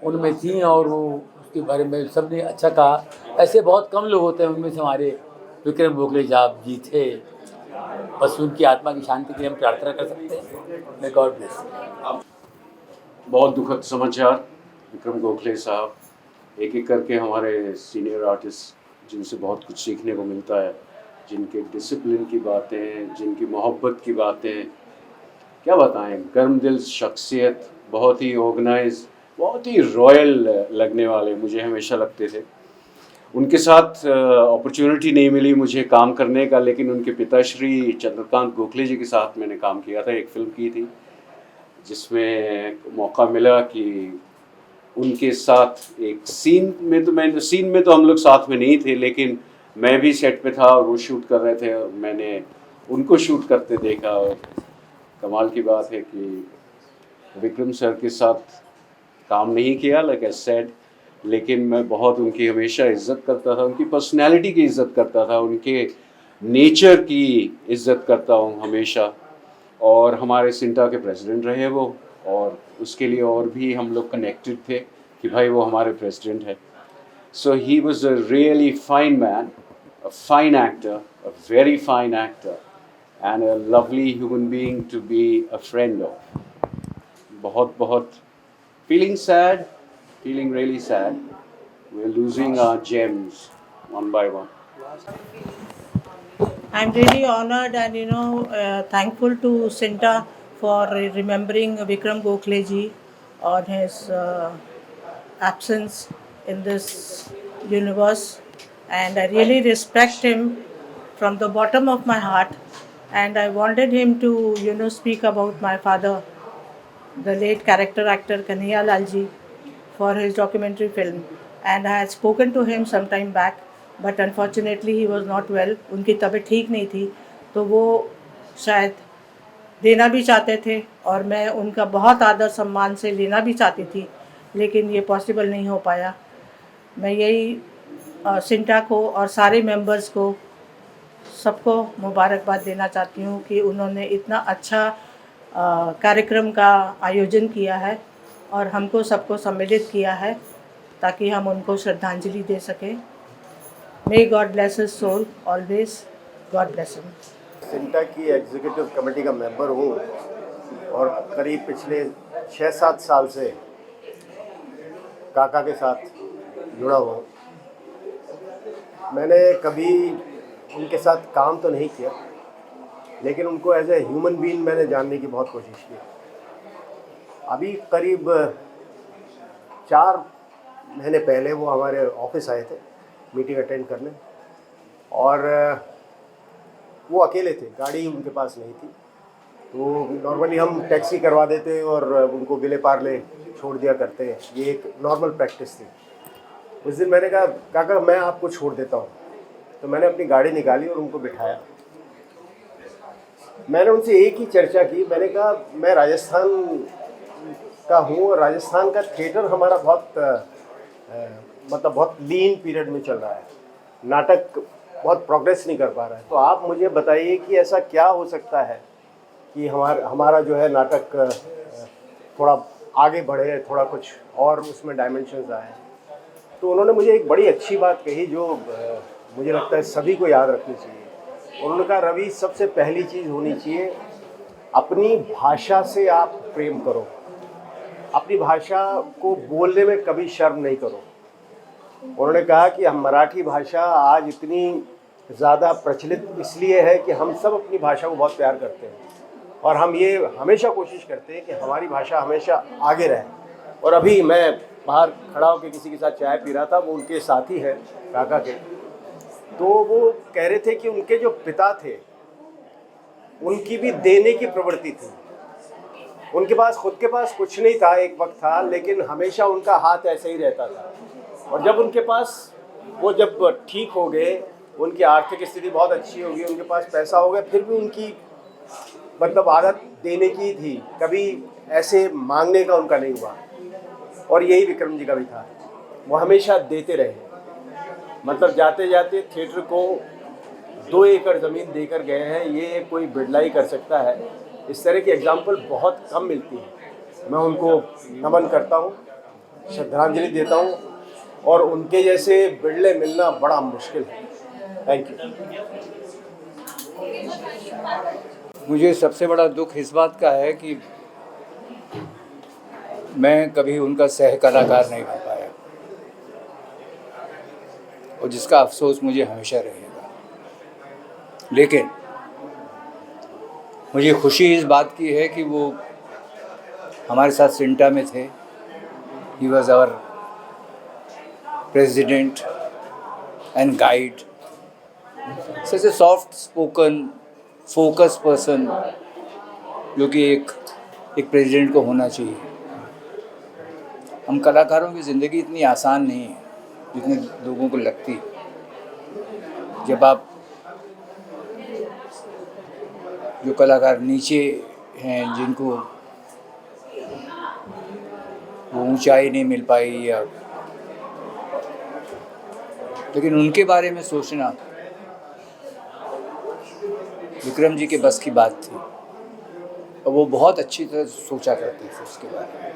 उनमें थी, और वो उसके बारे में सबने अच्छा कहा। ऐसे बहुत कम लोग होते हैं, उनमें से हमारे विक्रम गोखले साहब जी थे। बस उनकी आत्मा की शांति के लिए हम प्रार्थना कर सकते हैं। मे गॉड ब्लेस। बहुत दुखद समाचार, विक्रम गोखले साहब एक एक करके हमारे सीनियर आर्टिस्ट जिनसे बहुत कुछ सीखने को मिलता है, जिनके डिसिप्लिन की बातें, जिनकी मोहब्बत की बातें, क्या बताएं। गर्म दिल शख्सियत, बहुत ही ऑर्गेनाइज, बहुत ही रॉयल लगने वाले मुझे हमेशा लगते थे। उनके साथ अपॉर्चुनिटी नहीं मिली मुझे काम करने का, लेकिन उनके पिताश्री चंद्रकांत गोखले जी के साथ मैंने काम किया था, एक फ़िल्म की थी जिसमें मौका मिला कि उनके साथ एक सीन में तो हम लोग साथ में नहीं थे, लेकिन मैं भी सेट पे था और वो शूट कर रहे थे, और मैंने उनको शूट करते देखा। और कमाल की बात है कि विक्रम सर के साथ काम नहीं किया, लाइक आई सेड, लेकिन मैं बहुत उनकी हमेशा इज़्ज़त करता था, उनकी पर्सनैलिटी की इज़्ज़त करता था, उनके नेचर की इज़्ज़त करता हूँ हमेशा। और हमारे सिंटा के प्रेसिडेंट रहे वो, और उसके लिए और भी हम लोग कनेक्टेड थे कि भाई वो हमारे प्रेसिडेंट है। So he was a really fine man, a fine actor, a very fine actor, and a lovely human being to be a friend of. बहुत feeling sad, feeling really sad. We're losing our gems one by one. I'm really honored and thankful to Sinta for remembering Vikram Gokhale ji. on his absence in this universe, and I really respect him from the bottom of my heart, and I wanted him to speak about my father, the late character actor Kanhaiya Lal ji, for his documentary film, and I had spoken to him some time back, but unfortunately he was not well. उनकी तबीयत ठीक नहीं थी, तो वो शायद देना भी चाहते थे और मैं उनका बहुत आदर सम्मान से लेना भी चाहती थी, लेकिन ये पॉसिबल नहीं हो पाया। मैं यही सिंटा को और सारे मेंबर्स को सबको मुबारकबाद देना चाहती हूँ कि उन्होंने इतना अच्छा कार्यक्रम का आयोजन किया है और हमको सबको सम्मिलित किया है ताकि हम उनको श्रद्धांजलि दे सकें। May God bless his soul always, God bless him. CINTAA की एग्जीक्यूटिव कमेटी का मेंबर हूँ और करीब पिछले 6-7 साल से काका के साथ जुड़ा हुआ हूँ। मैंने कभी उनके साथ काम तो नहीं किया, लेकिन उनको एज ए ह्यूमन बीइंग मैंने जानने की बहुत कोशिश की। अभी करीब 4 महीने पहले वो हमारे ऑफिस आए थे मीटिंग अटेंड करने, और वो अकेले थे, गाड़ी उनके पास नहीं थी। तो नॉर्मली हम टैक्सी करवा देते और उनको विले पार्ले छोड़ दिया करते हैं, ये एक नॉर्मल प्रैक्टिस थी। उस दिन मैंने कहा काका मैं आपको छोड़ देता हूँ, तो मैंने अपनी गाड़ी निकाली और उनको बिठाया। मैंने उनसे एक ही चर्चा की, मैंने कहा मैं राजस्थान का हूँ और राजस्थान का थिएटर हमारा बहुत लीन पीरियड में चल रहा है, नाटक बहुत प्रोग्रेस नहीं कर पा रहा है। तो आप मुझे बताइए कि ऐसा क्या हो सकता है कि हमारा जो है नाटक थोड़ा आगे बढ़े, थोड़ा कुछ और उसमें डायमेंशंस आए। तो उन्होंने मुझे एक बड़ी अच्छी बात कही जो मुझे लगता है सभी को याद रखनी चाहिए। उन्होंने कहा रवि, सबसे पहली चीज़ होनी चाहिए अपनी भाषा से आप प्रेम करो, अपनी भाषा को बोलने में कभी शर्म नहीं करो। उन्होंने कहा कि हम मराठी भाषा आज इतनी ज़्यादा प्रचलित इसलिए है कि हम सब अपनी भाषा को बहुत प्यार करते हैं और हम ये हमेशा कोशिश करते हैं कि हमारी भाषा हमेशा आगे रहे। और अभी मैं बाहर खड़ा होकर किसी के साथ चाय पी रहा था, वो उनके साथी हैं काका के, तो वो कह रहे थे कि उनके जो पिता थे उनकी भी देने की प्रवृत्ति थी। उनके पास खुद के पास कुछ नहीं था, एक वक्त था, लेकिन हमेशा उनका हाथ ऐसे ही रहता था। और जब उनके पास वो जब ठीक हो गए, उनकी आर्थिक स्थिति बहुत अच्छी हो गई, उनके पास पैसा हो गया, फिर भी उनकी आदत देने की थी, कभी ऐसे मांगने का उनका नहीं हुआ। और यही विक्रम जी का भी था, वो हमेशा देते रहे। जाते जाते थिएटर को 2 एकड़ ज़मीन देकर गए हैं, ये कोई बिरला ही कर सकता है। इस तरह की एग्जाम्पल बहुत कम मिलती है। मैं उनको नमन करता हूँ, श्रद्धांजलि देता हूँ, और उनके जैसे बिरले मिलना बड़ा मुश्किल है। Thank you. मुझे सबसे बड़ा दुख इस बात का है कि मैं कभी उनका सह कलाकार नहीं बन पाया, और जिसका अफसोस मुझे हमेशा रहेगा। लेकिन मुझे खुशी इस बात की है कि वो हमारे साथ सिंटा में थे। He was our president and guide, such a soft spoken focus person, जो कि एक प्रेसिडेंट को होना चाहिए। हम कलाकारों की ज़िंदगी इतनी आसान नहीं है जितने लोगों को लगती है। जब आप जो कलाकार नीचे हैं, जिनको वो ऊंचाई नहीं मिल पाई, या लेकिन उनके बारे में सोचना विक्रम जी के बस की बात थी, और वो बहुत अच्छी तरह सोचा करते थे उसके बारे में।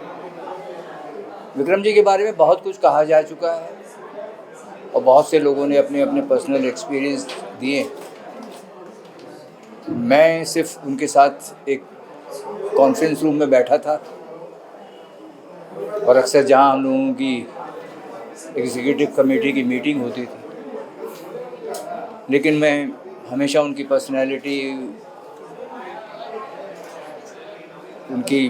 विक्रम जी के बारे में बहुत कुछ कहा जा चुका है और बहुत से लोगों ने अपने अपने पर्सनल एक्सपीरियंस दिए। मैं सिर्फ उनके साथ एक कॉन्फ्रेंस रूम में बैठा था, और अक्सर जहां हम लोगों की एग्जीक्यूटिव कमेटी की मीटिंग होती थी, लेकिन मैं हमेशा उनकी पर्सनैलिटी, उनकी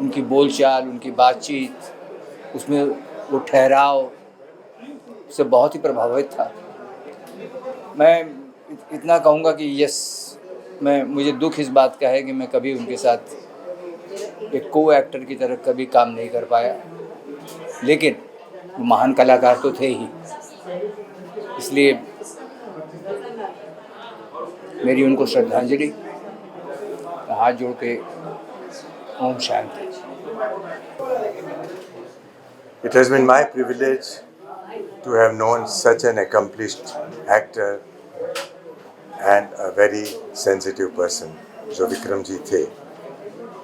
उनकी बोलचाल, उनकी बातचीत, उसमें वो ठहराव से बहुत ही प्रभावित था। मैं इतना कहूँगा कि यस, मुझे दुख इस बात का है कि मैं कभी उनके साथ एक को एक्टर की तरह कभी काम नहीं कर पाया, लेकिन वो महान कलाकार तो थे ही, इसलिए मेरी उनको श्रद्धांजलि, हाथ जोड़ के Om Shanti. It has been my privilege to have known such an accomplished actor and a very sensitive person जो विक्रम जी थे।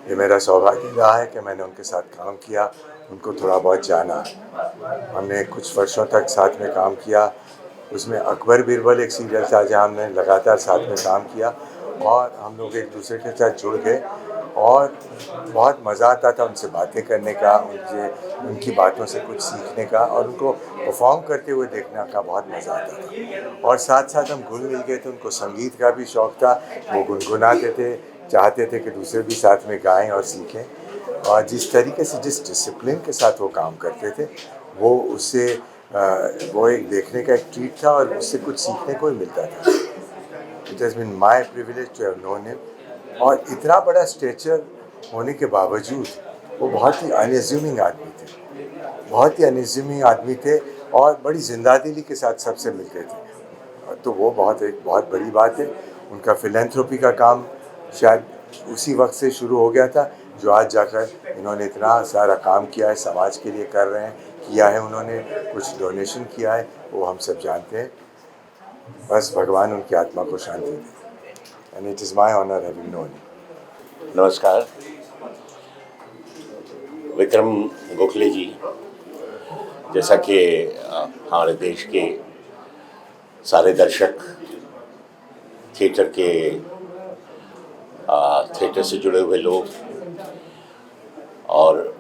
ये मेरा सौभाग्य रहा है कि मैंने उनके साथ काम किया, उनको थोड़ा बहुत जाना। हमने कुछ वर्षों तक साथ में काम किया। उसमें अकबर बीरबल एक सीरियल था जहाँ हमने लगातार साथ में काम किया और हम लोग एक दूसरे के साथ जुड़ गए और बहुत मज़ा आता था उनसे बातें करने का, उनकी बातों से कुछ सीखने का और उनको परफॉर्म करते हुए देखने का बहुत मज़ा आता था। और साथ साथ हम घुल मिल गए थे। उनको संगीत का भी शौक़ था, वो गुनगुनाते थे, चाहते थे कि दूसरे भी साथ में गाएं और सीखें। और जिस तरीके से, जिस डिसिप्लिन के साथ वो काम करते थे, वो एक देखने का एक ट्रीट था और उससे कुछ सीखने को ही मिलता था। It has been my privilege to have known him. और इतना बड़ा स्टेचर होने के बावजूद वो बहुत ही अनएज्यूमिंग आदमी थे और बड़ी जिंदादिली के साथ सबसे मिलते थे। तो वो बहुत बड़ी बात है। उनका फिलैंथ्रोपी का काम शायद उसी वक्त से शुरू हो गया था जो आज जाकर इन्होंने इतना सारा काम किया है, समाज के लिए कर रहे हैं, किया है। उन्होंने कुछ डोनेशन किया है, वो हम सब जानते हैं। बस भगवान उनकी आत्मा को शांति दे। And it is my honor having known him. नमस्कार। विक्रम गोखले जी, जैसा कि हमारे देश के सारे दर्शक थिएटर से जुड़े हुए लोग और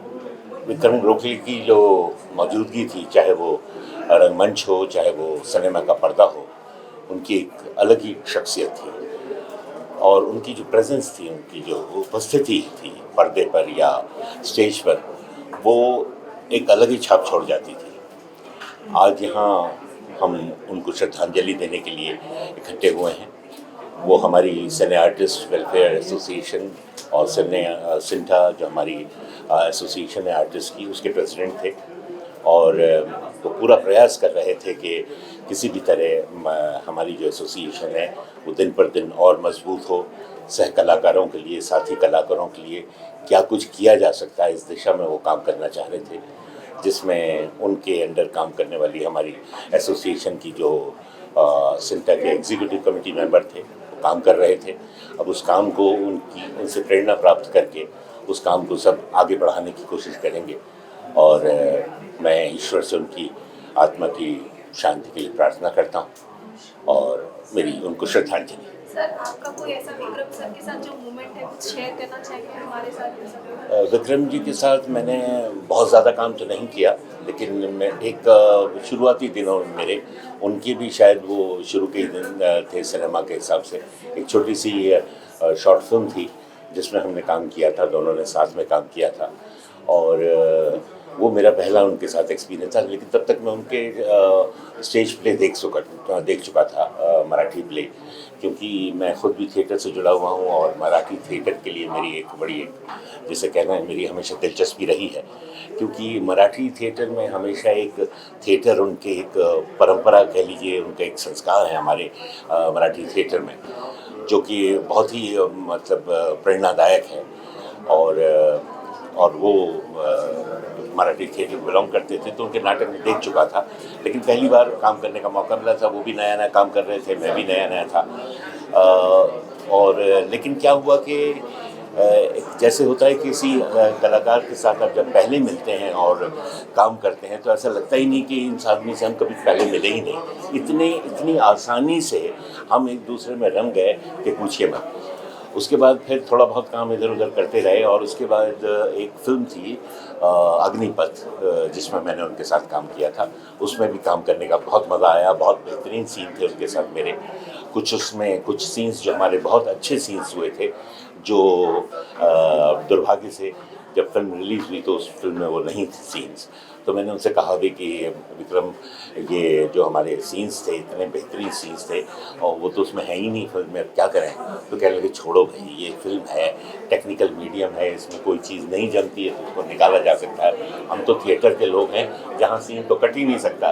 विक्रम गोखले की जो मौजूदगी थी, चाहे वो रंगमंच हो, चाहे वो सिनेमा का पर्दा हो, उनकी एक अलग ही शख्सियत थी और उनकी जो प्रेजेंस थी, उनकी जो उपस्थिति थी पर्दे पर या स्टेज पर, वो एक अलग ही छाप छोड़ जाती थी। आज यहाँ हम उनको श्रद्धांजलि देने के लिए इकट्ठे हुए हैं। वो हमारी सिने आर्टिस्ट वेलफेयर एसोसिएशन और सिंटा जो हमारी एसोसिएशन है आर्टिस्ट की, उसके प्रेसिडेंट थे और वो पूरा प्रयास कर रहे थे कि किसी भी तरह हमारी जो एसोसिएशन है वो दिन पर दिन और मजबूत हो। सह कलाकारों के लिए, साथी कलाकारों के लिए क्या कुछ किया जा सकता है, इस दिशा में वो काम करना चाह रहे थे, जिसमें उनके अंडर काम करने वाली हमारी एसोसिएशन की जो सिंटा के एग्जीक्यूटिव कमेटी मेंबर थे वो काम कर रहे थे। अब उस काम को उनसे प्रेरणा प्राप्त करके उस काम को सब आगे बढ़ाने की कोशिश करेंगे और मैं ईश्वर से उनकी आत्मा की शांति के लिए प्रार्थना करता हूँ और मेरी उनको श्रद्धांजलि। सर, आपका कोई ऐसा विक्रम सर के साथ जो मोमेंट है कुछ शेयर करना चाहेंगे हमारे साथ? विक्रम जी के साथ मैंने बहुत ज़्यादा काम तो नहीं किया, लेकिन मैं एक शुरुआती दिनों में मेरे उनके भी शायद वो शुरू के ही दिन थे सिनेमा के हिसाब से। एक छोटी सी शॉर्ट फिल्म थी जिसमें हमने काम किया था, दोनों ने साथ में काम किया था और वो मेरा पहला उनके साथ एक्सपीरियंस था। लेकिन तब तक मैं उनके स्टेज प्ले देख चुका था, मराठी प्ले, क्योंकि मैं खुद भी थिएटर से जुड़ा हुआ हूँ और मराठी थिएटर के लिए मेरी जिसे कहना है, मेरी हमेशा दिलचस्पी रही है, क्योंकि मराठी थिएटर में हमेशा एक थिएटर उनके एक परंपरा कह लीजिए, उनका एक संस्कार है हमारे मराठी थिएटर में, जो कि बहुत ही मतलब प्रेरणादायक है और वो मराठी थिएटर बिलोंग करते थे, तो उनके नाटक में देख चुका था। लेकिन पहली बार काम करने का मौका मिला था, वो भी नया नया काम कर रहे थे, मैं भी नया नया था और लेकिन क्या हुआ कि जैसे होता है किसी कलाकार के साथ आप जब पहले मिलते हैं और काम करते हैं तो ऐसा लगता ही नहीं कि इस आदमी से हम कभी पहले मिले ही नहीं। इतनी आसानी से हम एक दूसरे में रंग गए कि पूछिए मत। उसके बाद फिर थोड़ा बहुत काम इधर उधर करते रहे और उसके बाद एक फिल्म थी अग्निपथ, जिसमें मैंने उनके साथ काम किया था। उसमें भी काम करने का बहुत मज़ा आया, बहुत बेहतरीन सीन थे उनके साथ मेरे। उसमें कुछ सीन्स जो हमारे बहुत अच्छे सीन्स हुए थे, जो दुर्भाग्य से जब फिल्म रिलीज़ हुई तो उस फिल्म में वो नहीं थी सीन्स, तो मैंने उनसे कहा भी कि विक्रम ये जो हमारे सीन्स थे इतने बेहतरीन सीन्स थे और वो तो उसमें है ही नहीं फिल्म में, अब क्या करें। तो कहने लगे छोड़ो भाई, ये फिल्म है, टेक्निकल मीडियम है, इसमें कोई चीज़ नहीं जमती है तो उसको निकाला जा सकता है। हम तो थिएटर के लोग हैं जहाँ सीन तो कट ही नहीं सकता,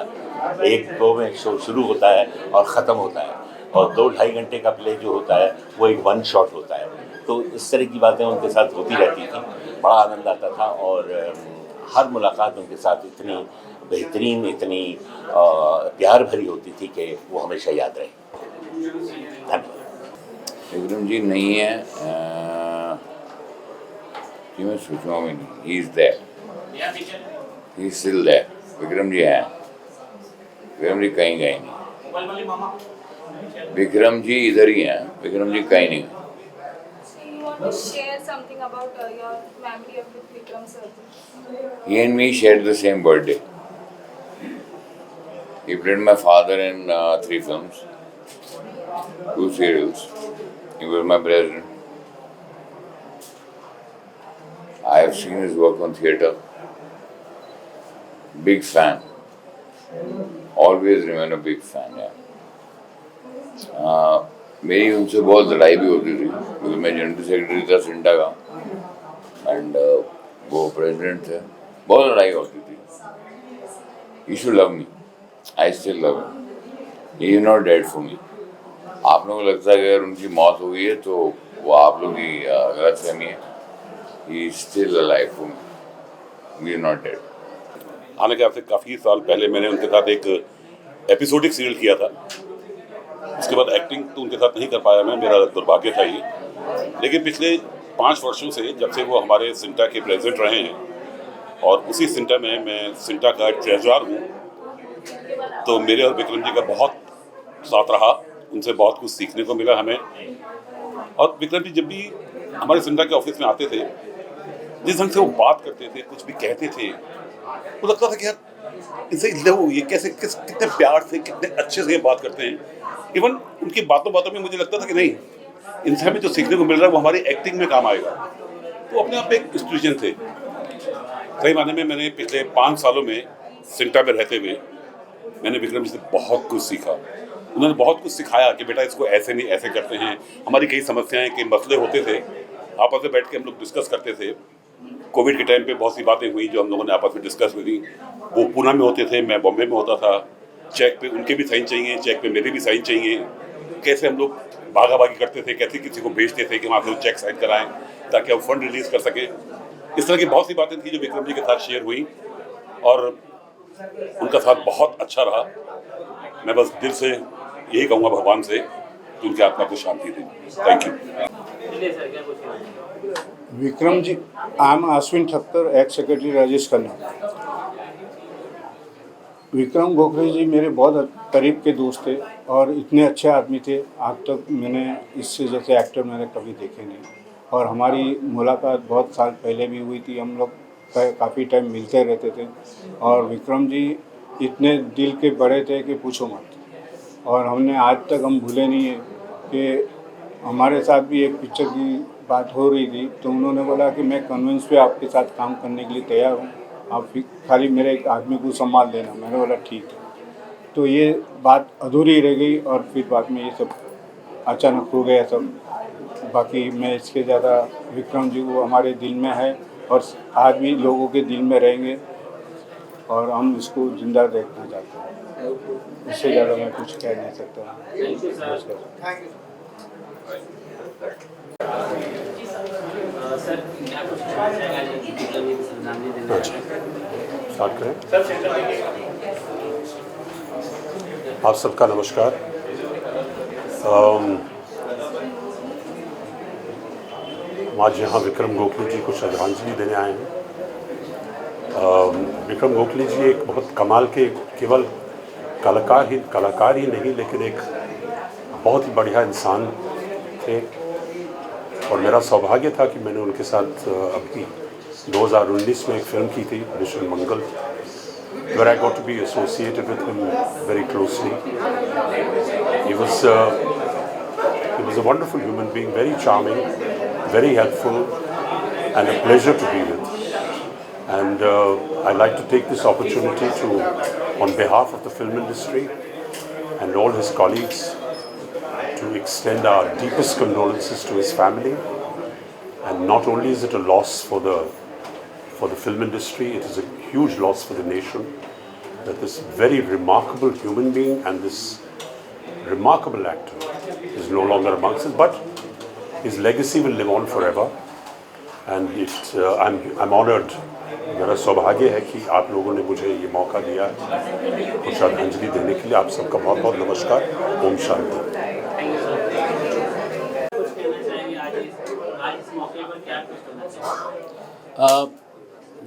1-2 में शो शुरू होता है और ख़त्म होता है, और 2-2.5 घंटे का प्ले जो होता है वो एक 1 शॉट होता है। तो इस तरह की बातें उनके साथ होती रहती थी, बड़ा आनंद आता था और हर मुलाकात उनके साथ इतनी बेहतरीन, इतनी प्यार भरी होती थी कि वो हमेशा याद रहे। धन्यवाद। विक्रम जी नहीं है कि मैं सोचूंगा भी नहीं, he is there, he is still there. Vikram ji हैं, विक्रम जी कहीं गए नहीं, विक्रम जी इधर ही हैं, विक्रम जी कहीं नहीं। You want to share something about your memory of Vikram sir? He and me shared the same birthday. He played my father in 3 films, 2 serials. He was my president. I have seen his work on theatre. Big fan. Always remain a big fan, yeah. मेरी उनसे बहुत लड़ाई भी होती थी क्योंकि मैं general secretary था सिंटा का एंड वो प्रेसिडेंट थे, बहुत लड़ाई होती थी। He should love me, I still love him, he is not dead for me. आप लोगों को लगता है कि अगर उनकी मौत हो गई है तो वो आप लोगों की गलत फहमी है। ही is still alive for me, he is not dead. आने के आपसे काफ़ी साल पहले मैंने उनके साथ एक एपिसोडिक सीरियल किया था, उसके बाद एक्टिंग तो उनके साथ नहीं कर पाया मैं, मेरा दुर्भाग्य था ये। लेकिन पिछले 5 वर्षों से जब से वो हमारे सिंटा के प्रेसिडेंट रहे हैं और उसी सिंटा में मैं सिंटा का ट्रेजरर हूँ, तो मेरे और विक्रम जी का बहुत साथ रहा, उनसे बहुत कुछ सीखने को मिला हमें। और विक्रम जी जब भी हमारे सिंटा के ऑफिस में आते थे, जिस ढंग से वो बात करते थे, कुछ भी कहते थे, वो लगता था कि यार इनसे ये कैसे कितने प्यार से, कितने अच्छे से ये बात करते हैं। इवन उनकी बातों में मुझे लगता था कि नहीं, इनसे हमें जो सीखने को मिल रहा है वो हमारी एक्टिंग में काम आएगा। तो अपने आप एक इंस्टीट्यूशन थे। सही माने में मैंने पिछले 5 सालों में सिंटा में रहते हुए मैंने विक्रम जी से बहुत कुछ सीखा। उन्होंने बहुत कुछ सिखाया कि बेटा इसको ऐसे नहीं ऐसे करते हैं। हमारी कई समस्याएं, कई मसले होते थे, आपस में बैठ के हम लोग डिस्कस करते थे। कोविड के टाइम पे बहुत सी बातें हुई जो हम लोगों ने आपस में डिस्कस हुई। वो पूना में होते थे, मैं बॉम्बे में होता था। चेक पे उनके भी साइन चाहिए, चेक पे मेरे भी साइन चाहिए। कैसे हम लोग भागा भागी करते थे, कैसे किसी को भेजते थे कि वहाँ से चेक साइन कराएं ताकि हम फंड रिलीज कर सकें। इस तरह की बहुत सी बातें थी जो विक्रम जी के साथ शेयर हुई और उनका साथ बहुत अच्छा रहा। मैं बस दिल से यही कहूँगा भगवान से कि उनकी आत्मा को शांति दे। Thank you. Vikram ji, I am Ashwin Thakkar, ex secretary Rajesh Khanna. Vikram Gokhale ji मेरे बहुत करीब के दोस्त थे और इतने अच्छे आदमी थे, आज तक मैंने इससे जैसे एक्टर मैंने कभी देखे नहीं। और हमारी मुलाकात बहुत साल पहले भी हुई थी, हम लोग काफ़ी टाइम मिलते रहते थे। और विक्रम जी इतने दिल के बड़े थे कि पूछो मत। और हमने आज तक हम भूले नहीं है कि हमारे साथ भी एक पिक्चर की बात हो रही थी, तो उन्होंने बोला कि मैं कन्विंस पे आपके साथ काम करने के लिए तैयार हूँ, आप खाली मेरे एक आदमी को संभाल देना। मैंने बोला ठीक है। तो ये बात अधूरी रह गई और फिर बाद में ये सब अचानक हो गया सब। बाकी मैं इसके ज़्यादा, विक्रम जी वो हमारे दिल में है और आज भी लोगों के दिल में रहेंगे और हम इसको ज़िंदा देखना चाहते हैं। इससे ज़्यादा मैं कुछ कह नहीं सकता। स्टार्ट करें। आप सबका नमस्कार। आज यहाँ विक्रम गोखले जी को श्रद्धांजलि देने आए हैं। विक्रम गोखले जी एक बहुत कमाल के, केवल कलाकार ही नहीं लेकिन एक बहुत ही बढ़िया इंसान थे। और मेरा सौभाग्य था कि मैंने उनके साथ अभी 2019 में एक फिल्म की थी, mission Mangal, where I got to be associated with him very closely. He was a wonderful human being, very charming, very helpful, and a pleasure to be with. And I'd like to take this opportunity to, on behalf of the film industry and all his colleagues, to extend our deepest condolences to his family. And not only is it a loss for the film industry, it is a huge loss for the nation that this very remarkable human being and this remarkable actor is no longer amongst us, but his legacy will live on forever. And I'm honored. मेरा सौभाग्य है कि आप लोगों ने मुझे ये मौका दिया है श्रद्धांजलि देने के लिए। आप सबका बहुत बहुत नमस्कार। Om Shanti.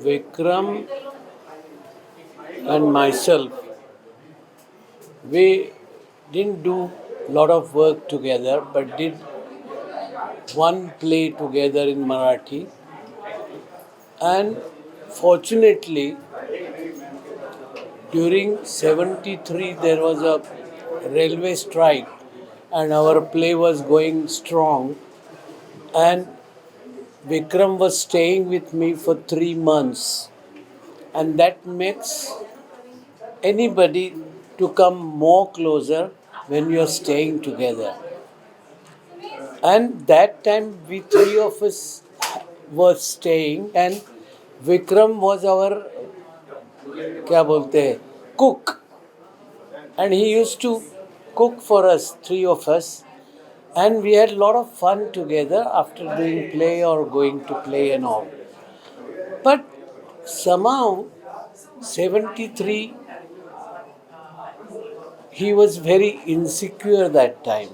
Vikram and myself, we didn't do a lot of work together, but did one play together in Marathi. And fortunately, during 73 there was a railway strike and our play was going strong, and Vikram was staying with me for 3 months, and that makes anybody to come more closer when you are staying together. And that time we three of us were staying, and Vikram was our cook, and he used to cook for us, three of us. And we had a lot of fun together after doing play or going to play and all. But somehow, 73, he was very insecure that time.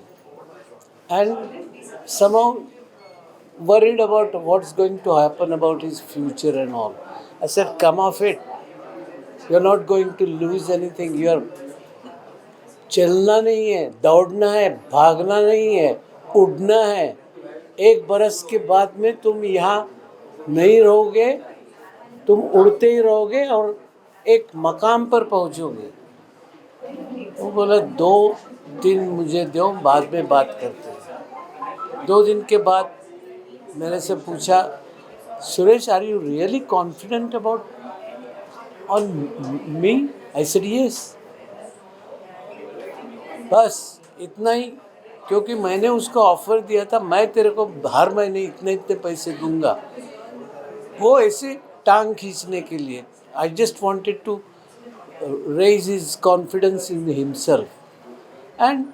And somehow worried about what's going to happen about his future and all. I said, come off it. You're not going to lose anything. You're चलना नहीं है, दौड़ना है, भागना नहीं है, उड़ना है। 1 बरस के बाद में तुम यहाँ नहीं रहोगे, तुम उड़ते ही रहोगे और एक मकाम पर पहुँचोगे। वो बोला 2 दिन मुझे दो, बाद में बात करते हैं। 2 दिन के बाद मैंने से पूछा, Suresh, are you really confident about on me? I said yes. बस इतना ही, क्योंकि मैंने उसको ऑफर दिया था, मैं तेरे को हर महीने इतने इतने पैसे दूंगा। वो ऐसे टांग खींचने के लिए, I just wanted to raise his confidence in himself. And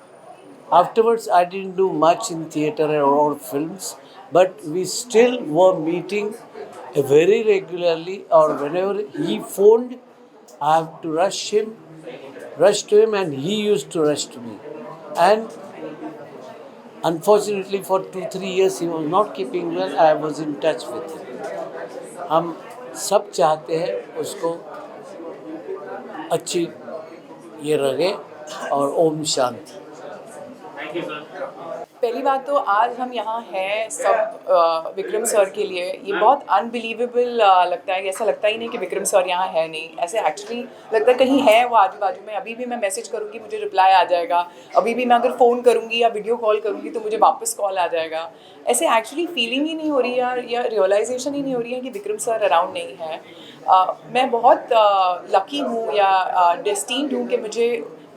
afterwards I didn't do much in theatre or films, but we still were meeting very regularly, or whenever he phoned, I have to rush to him and he used to rush to me. And unfortunately for 2-3 years he was not keeping well. I was in touch with him. हम सब चाहते हैं उसको अच्छी ये रहे, और ओम शांति। पहली बात तो आज हम यहाँ हैं सब विक्रम सर के लिए। ये बहुत अनबिलीवेबल लगता है, ऐसा लगता ही नहीं कि विक्रम सर यहाँ है नहीं। ऐसे एक्चुअली लगता है कहीं है वो आजू बाजू में। अभी भी मैं मैसेज करूँगी मुझे रिप्लाई आ जाएगा, अभी भी मैं अगर फ़ोन करूँगी या वीडियो कॉल करूँगी तो मुझे वापस कॉल आ जाएगा। ऐसे एक्चुअली फीलिंग ही नहीं हो रही है या रियलाइजेशन ही नहीं हो रही है कि विक्रम सर अराउंड नहीं है। मैं बहुत लकी हूँ या डेस्टिन्ड हूँ कि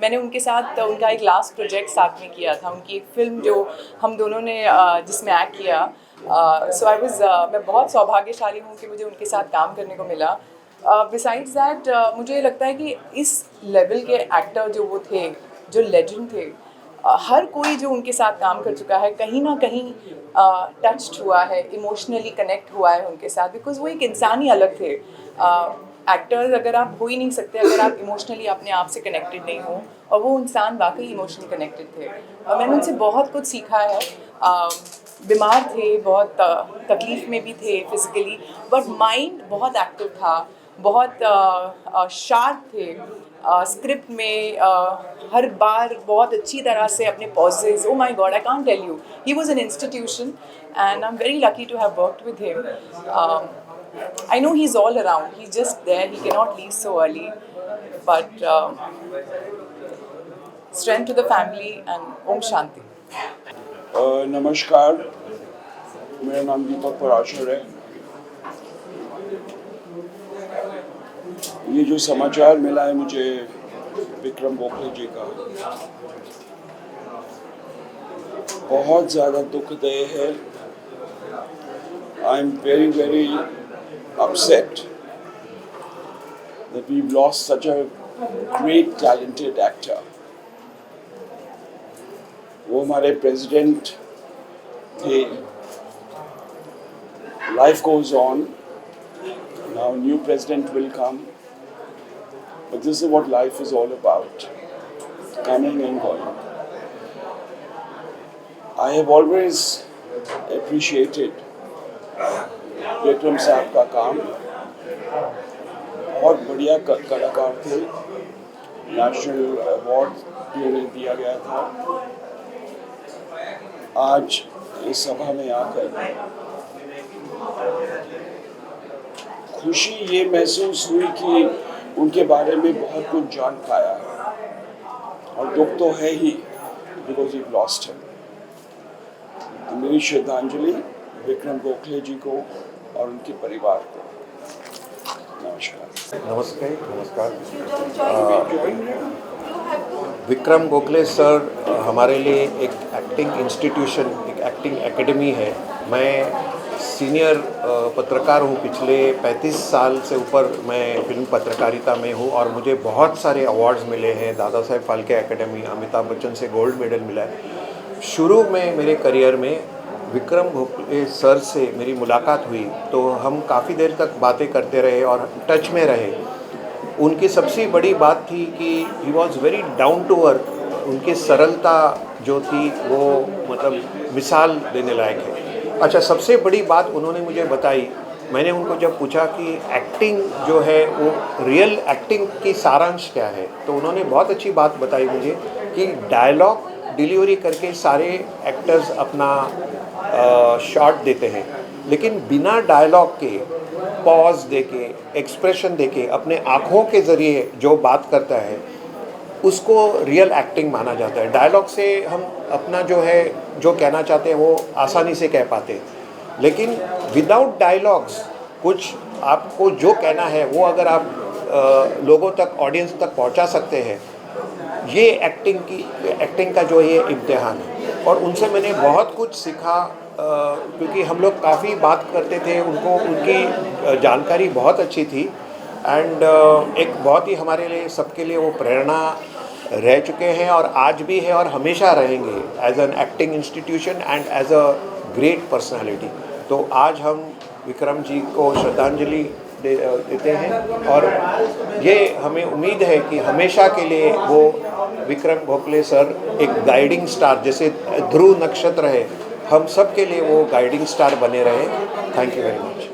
मैंने उनके साथ उनका एक लास्ट प्रोजेक्ट साथ में किया था, उनकी एक फ़िल्म जो हम दोनों ने जिसमें एक्ट किया। सो मैं बहुत सौभाग्यशाली हूँ कि मुझे उनके साथ काम करने को मिला। बिसाइड्स दैट मुझे लगता है कि इस लेवल के एक्टर जो वो थे, जो लेजेंड थे, हर कोई जो उनके साथ काम कर चुका है कहीं ना कहीं टच्ड हुआ है, इमोशनली कनेक्ट हुआ है उनके साथ, बिकॉज वो एक इंसान ही अलग थे। एक्टर्स अगर आप हो ही नहीं सकते अगर आप इमोशनली अपने आप से कनेक्टेड नहीं हो, और वो इंसान वाकई इमोशनली कनेक्टेड थे। और मैंने उनसे बहुत कुछ सीखा है। बीमार थे, बहुत तकलीफ़ में भी थे फिज़िकली, बट माइंड बहुत एक्टिव था, बहुत शार्प थे। स्क्रिप्ट में हर बार बहुत अच्छी तरह से अपने pauses, oh my god, I can't tell you, he was an institution and I am very lucky to have worked with him. I know he's all around. He's just there. He cannot leave so early. But strength to the family and Om Shanti. नमस्कार, मेरा नाम दीपक पराशर है ये जो समाचार मिला है मुझे विक्रम गोखले जी का, बहुत ज़्यादा दुखदायी है। आई am very very upset that we've lost such a great talented actor. वो हमारे प्रेसिडेंट थे। Life goes on. Now new president will come. But this is what life is all about. Coming and going. I have always appreciated Vikram साहब का काम। बहुत बढ़िया कलाकार थे। नेशनल अवार्ड भी उन्हें दिया गया था। आज इस सभा में आकर खुशी ये महसूस हुई कि उनके बारे में बहुत कुछ जान पाया है, और दुख तो है ही बिकॉज यू लॉस्ट हिम। तो मेरी श्रद्धांजलि विक्रम गोखले जी को और उनके परिवार को। नमस्कार। नमस्कार। विक्रम गोखले सर हमारे लिए एक एक्टिंग इंस्टीट्यूशन, एक एक्टिंग एकेडमी है। मैं सीनियर पत्रकार हूँ, पिछले 35 साल से ऊपर मैं फिल्म पत्रकारिता में हूँ और मुझे बहुत सारे अवार्ड्स मिले हैं। दादा साहेब फाल्के एकेडमी, अमिताभ बच्चन से गोल्ड मेडल मिला है। शुरू में मेरे करियर में विक्रम गोखले सर से मेरी मुलाकात हुई तो हम काफ़ी देर तक बातें करते रहे और टच में रहे। उनकी सबसे बड़ी बात थी कि he was very down to earth. उनकी सरलता जो थी वो मतलब मिसाल देने लायक है। अच्छा, सबसे बड़ी बात उन्होंने मुझे बताई, मैंने उनको जब पूछा कि एक्टिंग जो है वो रियल एक्टिंग की सारांश क्या है, तो उन्होंने बहुत अच्छी बात बताई मुझे कि डायलॉग डिलीवरी करके सारे एक्टर्स अपना शॉट देते हैं, लेकिन बिना डायलॉग के पॉज देके, एक्सप्रेशन देके, अपने आँखों के ज़रिए जो बात करता है उसको रियल एक्टिंग माना जाता है। डायलॉग से हम अपना जो है जो कहना चाहते हैं वो आसानी से कह पाते हैं, लेकिन विदाउट डायलॉग्स कुछ आपको जो कहना है वो अगर आप लोगों तक, ऑडियंस तक पहुंचा सकते हैं, ये एक्टिंग का जो ये इम्तिहान है। और उनसे मैंने बहुत कुछ सीखा क्योंकि हम लोग काफ़ी बात करते थे, उनकी जानकारी बहुत अच्छी थी एंड एक बहुत ही हमारे लिए, सबके लिए वो प्रेरणा रह चुके हैं और आज भी है और हमेशा रहेंगे as an acting institution and as a great personality. तो आज हम विक्रम जी को श्रद्धांजलि देते हैं और ये हमें उम्मीद है कि हमेशा के लिए वो विक्रम गोखले सर एक गाइडिंग स्टार, जैसे ध्रुव नक्षत्र है, हम सब के लिए वो गाइडिंग स्टार बने रहे। Thank you very much.